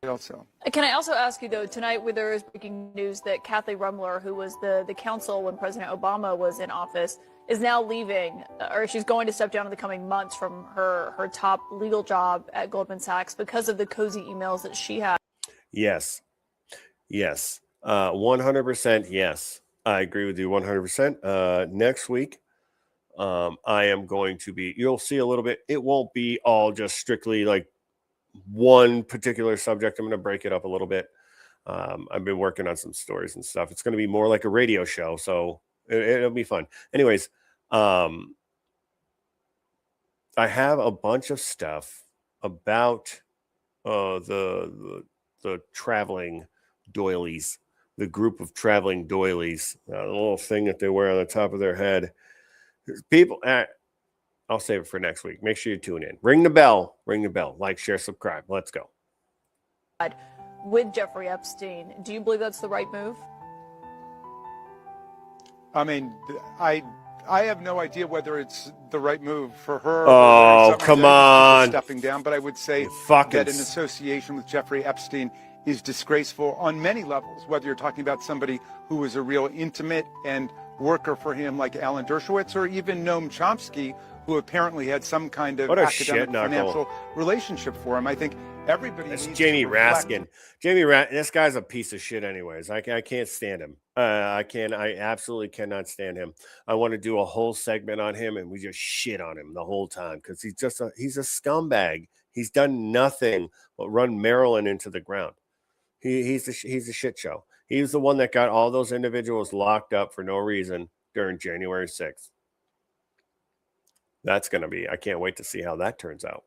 Speaker 20: Can I also ask you, though, tonight there is breaking news that Kathy Rumler, who was the counsel when President Obama was in office, is now leaving, or she's going to step down in the coming months from her top legal job at Goldman Sachs because of the cozy emails that she had.
Speaker 2: Yes. 100% yes. I agree with you 100%. Next week, I am going to be, you'll see a little bit, it won't be all just strictly like one particular subject. I'm going to break it up a little bit. I've been working on some stories and stuff. It's going to be more like a radio show, so it'll be fun. Anyways, I have a bunch of stuff about the traveling doilies, the group of traveling doilies, the little thing that they wear on the top of their head. People, I'll save it for next week. Make sure you tune in. Ring the bell. Like, share, subscribe. Let's go.
Speaker 20: With Jeffrey Epstein, do you believe that's the right move?
Speaker 21: I mean, I have no idea whether it's the right move for her.
Speaker 2: Oh, come on.
Speaker 21: Stepping down, but I would say that an association with Jeffrey Epstein is disgraceful on many levels, whether you're talking about somebody who was a real intimate and worker for him like Alan Dershowitz, or even Noam Chomsky, who apparently had some kind of academic financial relationship for him. I think everybody
Speaker 2: That's
Speaker 21: needs
Speaker 2: Jamie
Speaker 21: to reflect.
Speaker 2: Raskin. This guy's a piece of shit anyways. I can't stand him. I absolutely cannot stand him. I want to do a whole segment on him and we just shit on him the whole time because he's a scumbag. He's done nothing but run Maryland into the ground. He's a shit show. He was the one that got all those individuals locked up for no reason during January 6th. That's going to be, I can't wait to see how that turns out.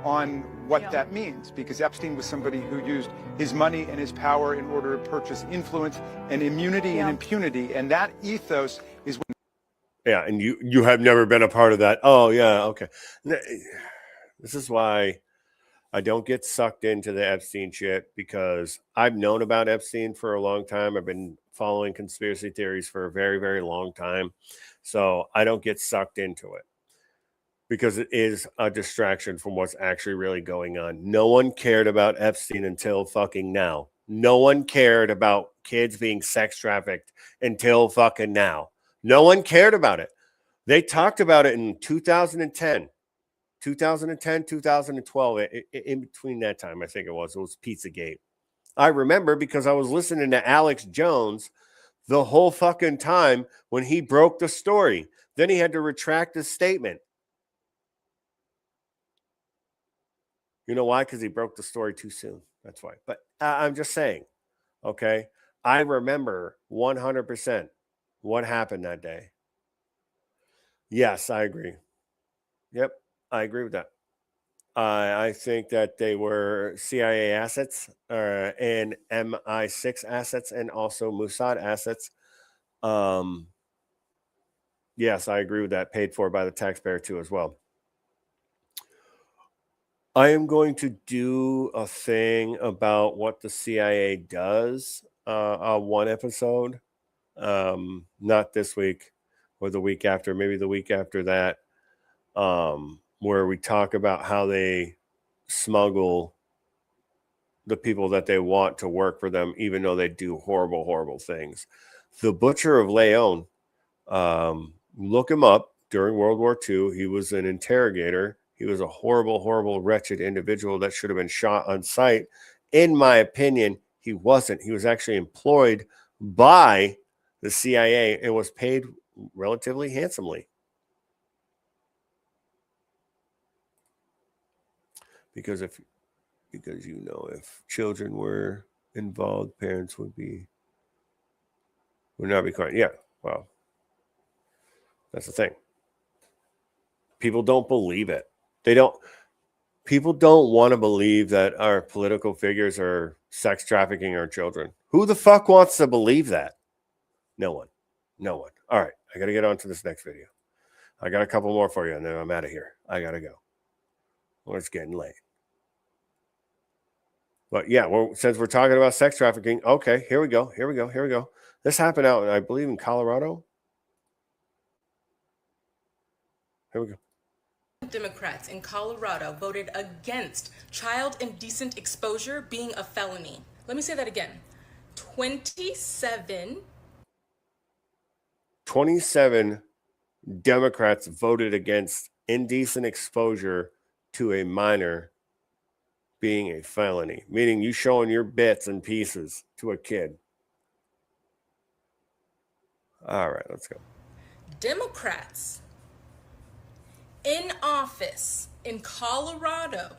Speaker 21: On what that means, because Epstein was somebody who used his money and his power in order to purchase influence and immunity and impunity, and that ethos is what...
Speaker 2: Yeah, and you have never been a part of that. Oh, yeah, okay. This is why I don't get sucked into the Epstein shit because I've known about Epstein for a long time. I've been following conspiracy theories for a very, very long time. So I don't get sucked into it because it is a distraction from what's actually really going on. No one cared about Epstein until fucking now. No one cared about kids being sex trafficked until fucking now. No one cared about it. They talked about it in 2010, 2012, in between that time, I think it was Pizzagate. I remember because I was listening to Alex Jones the whole fucking time when he broke the story. Then he had to retract his statement. You know why? Because he broke the story too soon. That's why. But I'm just saying, okay? I remember 100% what happened that day. Yes, I agree. Yep, I agree with that. I think that they were CIA assets and MI6 assets and also Mossad assets. Yes, I agree with that. Paid for by the taxpayer too as well. I am going to do a thing about what the CIA does one episode. Not this week or the week after, maybe the week after that. Where we talk about how they smuggle the people that they want to work for them, even though they do horrible, horrible things. The Butcher of Leon, look him up. During World War II, he was an interrogator. He was a horrible, horrible, wretched individual that should have been shot on sight. In my opinion, he wasn't. He was actually employed by the CIA and was paid relatively handsomely. Because if children were involved, parents would not be quiet. Yeah, well, that's the thing. People don't believe it. People don't want to believe that our political figures are sex trafficking our children. Who the fuck wants to believe that? No one. All right, I got to get on to this next video. I got a couple more for you, and then I'm out of here. I got to go. Well, it's getting late. But yeah, well, since we're talking about sex trafficking, okay, here we go. This happened out, I believe, in Colorado. Here we go.
Speaker 1: Democrats in Colorado voted against child indecent exposure being a felony. Let me say that again. 27
Speaker 2: Democrats voted against indecent exposure to a minor being a felony, meaning you showing your bits and pieces to a kid. All right, let's go.
Speaker 1: Democrats in office in Colorado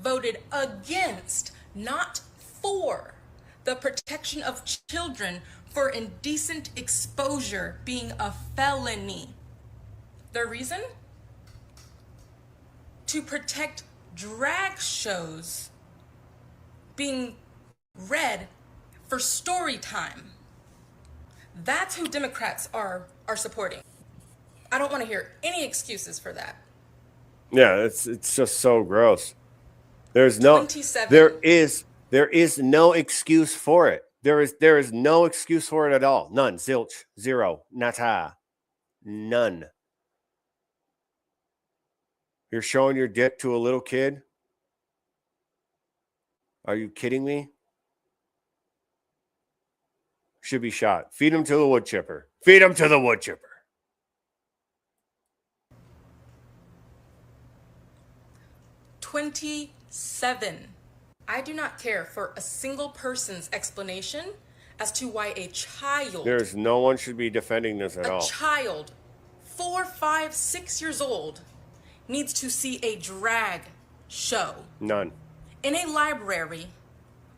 Speaker 1: voted against, not for, the protection of children for indecent exposure being a felony. The reason? To protect drag shows being read for story time. That's who Democrats are supporting. I don't want to hear any excuses for that.
Speaker 2: Yeah, it's just so gross. There is no excuse for it. There is no excuse for it at all. None. Zilch. Zero. Nata. None. You're showing your dick to a little kid? Are you kidding me? Should be shot. Feed him to the wood chipper.
Speaker 1: 27. I do not care for a single person's explanation as to why a child...
Speaker 2: There's no one should be defending this at all.
Speaker 1: A child, 4, 5, 6 years old, needs to see a drag show.
Speaker 2: None.
Speaker 1: In a library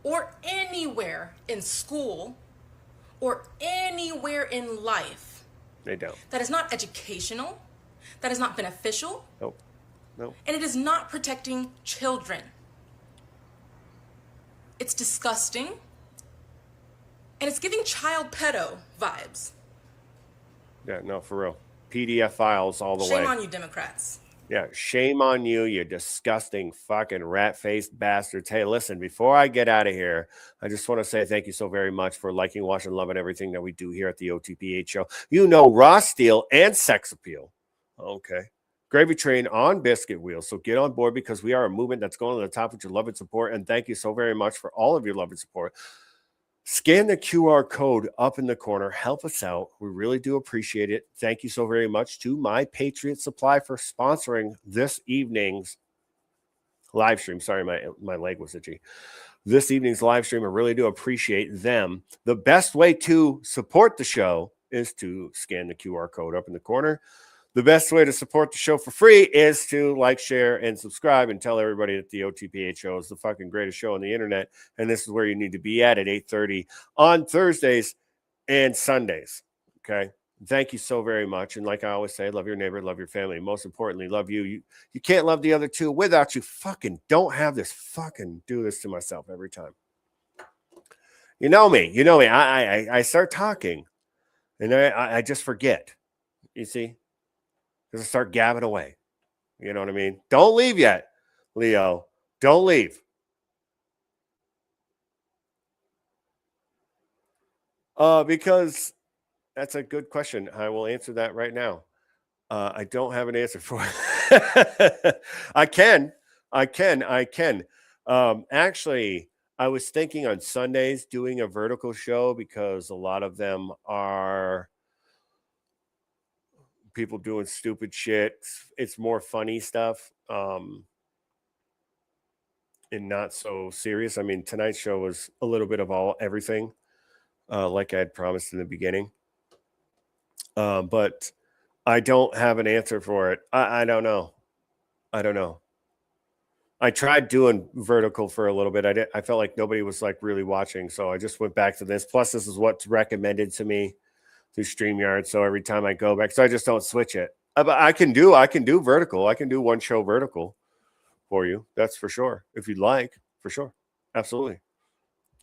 Speaker 1: or anywhere in school or anywhere in life.
Speaker 2: They don't.
Speaker 1: That is not educational. That is not beneficial.
Speaker 2: Nope.
Speaker 1: And it is not protecting children. It's disgusting. And it's giving child pedo vibes.
Speaker 2: Yeah, no, for real. PDF files all the way.
Speaker 1: Shame on you, Democrats.
Speaker 2: Yeah, shame on you, you disgusting fucking rat-faced bastards. Hey, listen, before I get out of here, I just want to say thank you so very much for liking, watching, loving everything that we do here at the OTPH Show. You know, Raw Steel and Sex Appeal. Okay. Gravy Train on Biscuit Wheels. So get on board because we are a movement that's going to the top with your love and support. And thank you so very much for all of your love and support. Scan the QR code up in the corner. Help us out. We really do appreciate it. Thank you so very much to My Patriot Supply for sponsoring this evening's live stream. Sorry, my leg was itchy. This evening's live stream. I really do appreciate them. The best way to support the show is to scan the QR code up in the corner. The best way to support the show for free is to like, share, and subscribe and tell everybody that the OTPH Show is the fucking greatest show on the internet. And this is where you need to be at 8:30 on Thursdays and Sundays. Okay. Thank you so very much. And like I always say, love your neighbor, love your family. Most importantly, love you. You can't love the other two without you. Fucking don't have this fucking do this to myself every time. You know me. I start talking and I just forget. You see? Because I start gabbing away. You know what I mean? Don't leave yet, Leo. Don't leave. Because that's a good question. I will answer that right now. I don't have an answer for it. I can. Actually, I was thinking on Sundays doing a vertical show because a lot of them are people doing stupid shit. It's more funny stuff and not so serious. I mean, tonight's show was a little bit of everything, like I had promised in the beginning. But I don't have an answer for it. I don't know. I tried doing vertical for a little bit. I felt like nobody was like really watching, so I just went back to this. Plus, this is what's recommended to me through StreamYard. So every time I go back, so I just don't switch it. But I can do vertical. I can do one show vertical for you. That's for sure. If you'd like, for sure. Absolutely.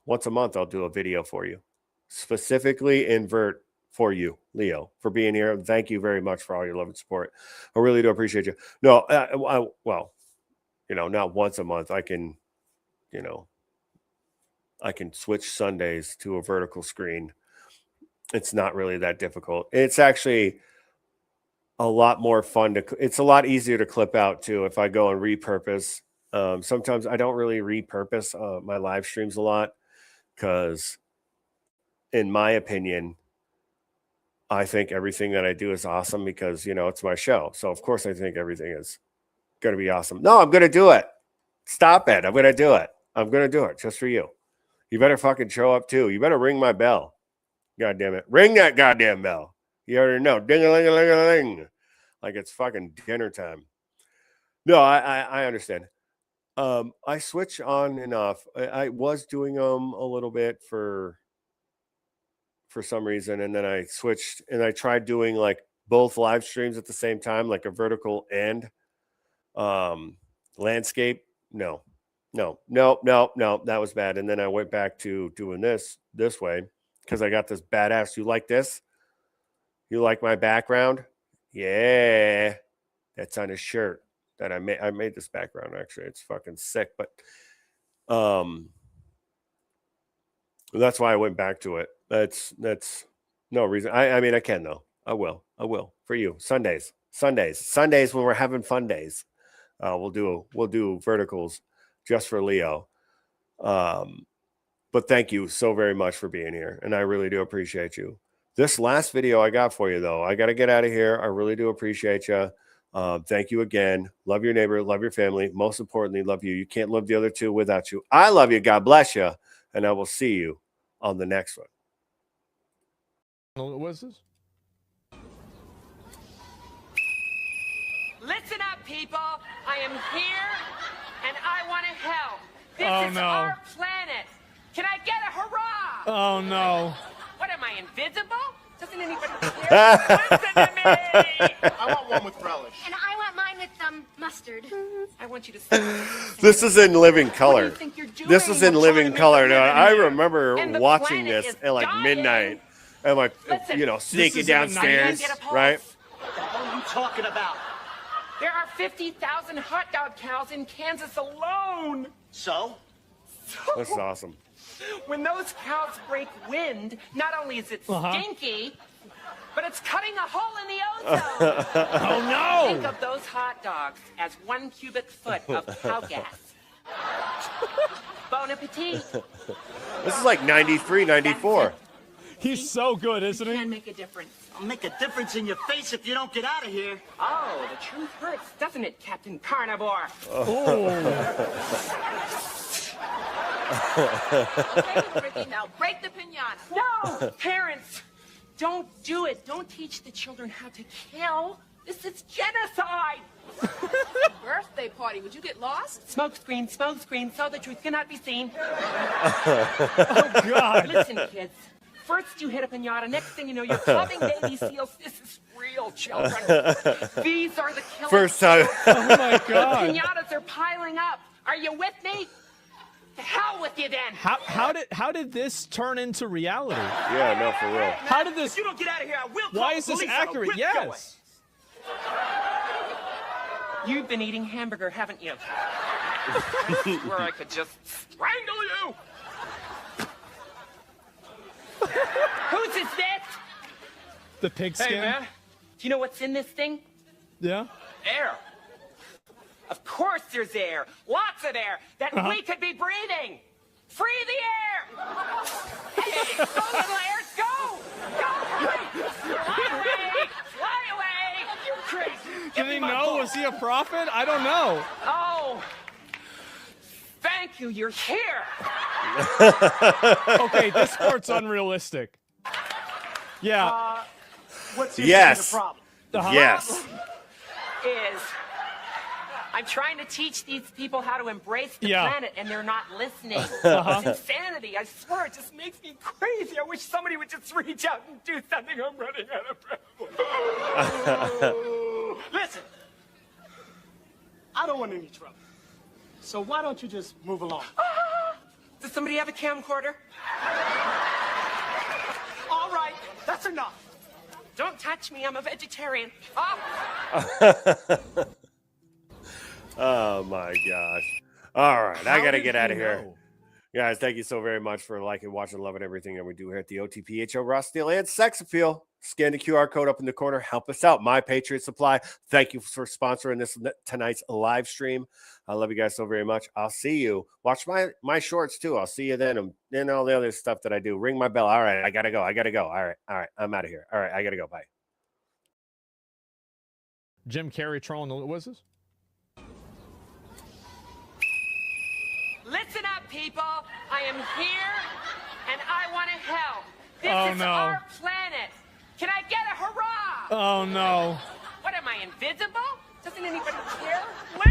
Speaker 2: Once a month, I'll do a video for you. Specifically invert for you, Leo, for being here. Thank you very much for all your love and support. I really do appreciate you. No, well, not once a month. I can switch Sundays to a vertical screen. It's not really that difficult. It's actually a lot more fun it's a lot easier to clip out too if I go and repurpose. Sometimes I don't really repurpose my live streams a lot because, in my opinion, I think everything that I do is awesome because, it's my show. So, of course, I think everything is going to be awesome. No, I'm going to do it. Stop it. I'm going to do it. I'm going to do it just for you. You better fucking show up too. You better ring my bell. God damn it. Ring that goddamn bell. You already know. Ding-a-ling-a-ling-a-ling. Like it's fucking dinner time. No, I understand. I switch on and off. I was doing them a little bit for some reason, and then I switched and I tried doing like both live streams at the same time, like a vertical and landscape. No, that was bad. And then I went back to doing this way because I got this badass. You like this? You like my background? Yeah, that's on his shirt that I made. I made this background actually. It's fucking sick, but that's why I went back to it. That's no reason. I mean, I can though. I will for you. Sundays when we're having fun days. We'll do verticals just for Leo. But thank you so very much for being here, and I really do appreciate you. This last video I got for you though, I got to get out of here. I really do appreciate you. Thank you again. Love your neighbor, love your family. Most importantly, love you. You can't love the other two without you. I love you. God bless you, and I will see you on the next one.
Speaker 3: What's this?
Speaker 22: Listen up, people. I am here, and I want to help. This is
Speaker 3: no.
Speaker 22: our planet. Can I get a hurrah?
Speaker 3: Oh, no.
Speaker 22: What, am I invisible? Doesn't anybody care? Listen to me!
Speaker 12: I want one with relish.
Speaker 23: And I want mine with mustard.
Speaker 22: I want you to...
Speaker 2: This is in living color. This is in living color. Now, I remember watching this at like midnight. And like, sneaking downstairs, right?
Speaker 12: What the hell are you talking about?
Speaker 22: There are 50,000 hot dog cows in Kansas alone.
Speaker 10: So?
Speaker 2: This is awesome.
Speaker 22: When those cows break wind, not only is it stinky, but it's cutting a hole in the ozone.
Speaker 10: Oh, no!
Speaker 22: Think of those hot dogs as 1 cubic foot of cow gas. Bon appetit.
Speaker 2: This is like 93, 94.
Speaker 10: He's so good, isn't he?
Speaker 22: Can make a difference.
Speaker 10: I'll make a difference in your face if you don't get out of here.
Speaker 22: Oh, the truth hurts, doesn't it, Captain Carnivore?
Speaker 3: Okay, Ricky, now break the piñata.
Speaker 22: No! Parents, don't do it. Don't teach the children how to kill. This is genocide.
Speaker 3: Birthday party, would you get lost?
Speaker 22: Smoke screen, so the truth cannot be seen.
Speaker 10: Oh, God.
Speaker 22: Listen, kids. First you hit a piñata, next thing you know, you're clubbing baby seals. This is real, children. These are the killers.
Speaker 2: First time.
Speaker 10: Oh, my God.
Speaker 22: The piñatas are piling up. Are you with me? To hell with you, then.
Speaker 7: How did this turn into reality?
Speaker 2: Yeah, no, for real.
Speaker 7: How did this?
Speaker 22: If you don't get out of here, I will call
Speaker 7: Why is
Speaker 22: the
Speaker 7: this
Speaker 22: police. I'll
Speaker 7: accurate?
Speaker 22: whip you away.
Speaker 7: Yes.
Speaker 22: You've been eating hamburger, haven't you? I swear I could just strangle you. Whose is this?
Speaker 7: The pigskin.
Speaker 22: Hey, man. Do you know what's in this thing?
Speaker 7: Yeah.
Speaker 22: Air. Of course there's air. Lots of air that we could be breathing. Free the air. Hey, go, little airs, go. Go. Fly away. Fly away. You're crazy.
Speaker 7: Did he know? Was he a prophet? I don't know.
Speaker 22: Oh. Thank you. You're here.
Speaker 7: Okay, this part's unrealistic. Yeah.
Speaker 22: What's
Speaker 2: Yes.
Speaker 22: the problem?
Speaker 2: Yes.
Speaker 22: Is I'm trying to teach these people how to embrace the planet, and they're not listening. It's insanity. I swear, it just makes me crazy. I wish somebody would just reach out and do something. I'm running out of breath.
Speaker 10: Listen, I don't want any trouble. So why don't you just move along?
Speaker 22: Does somebody have a camcorder?
Speaker 10: All right, that's enough.
Speaker 22: Don't touch me. I'm a vegetarian.
Speaker 2: Oh my gosh. All right, I got to get out of here. Guys, thank you so very much for liking, watching, loving everything that we do here at the OTPH Show. Raw Steel and Sex Appeal. Scan the QR code up in the corner. Help us out. My Patriot Supply. Thank you for sponsoring this tonight's live stream. I love you guys so very much. I'll see you. Watch my shorts too. I'll see you then. And all the other stuff that I do. Ring my bell. All right, I got to go. All right. I'm out of here. All right, I got to go. Bye.
Speaker 7: Jim Carrey trolling the Wizards.
Speaker 22: Listen up, people. I am here, and I want to help. This is
Speaker 7: no.
Speaker 22: our planet. Can I get a hurrah?
Speaker 7: Oh, no.
Speaker 22: What, am I invisible? Doesn't anybody care? What?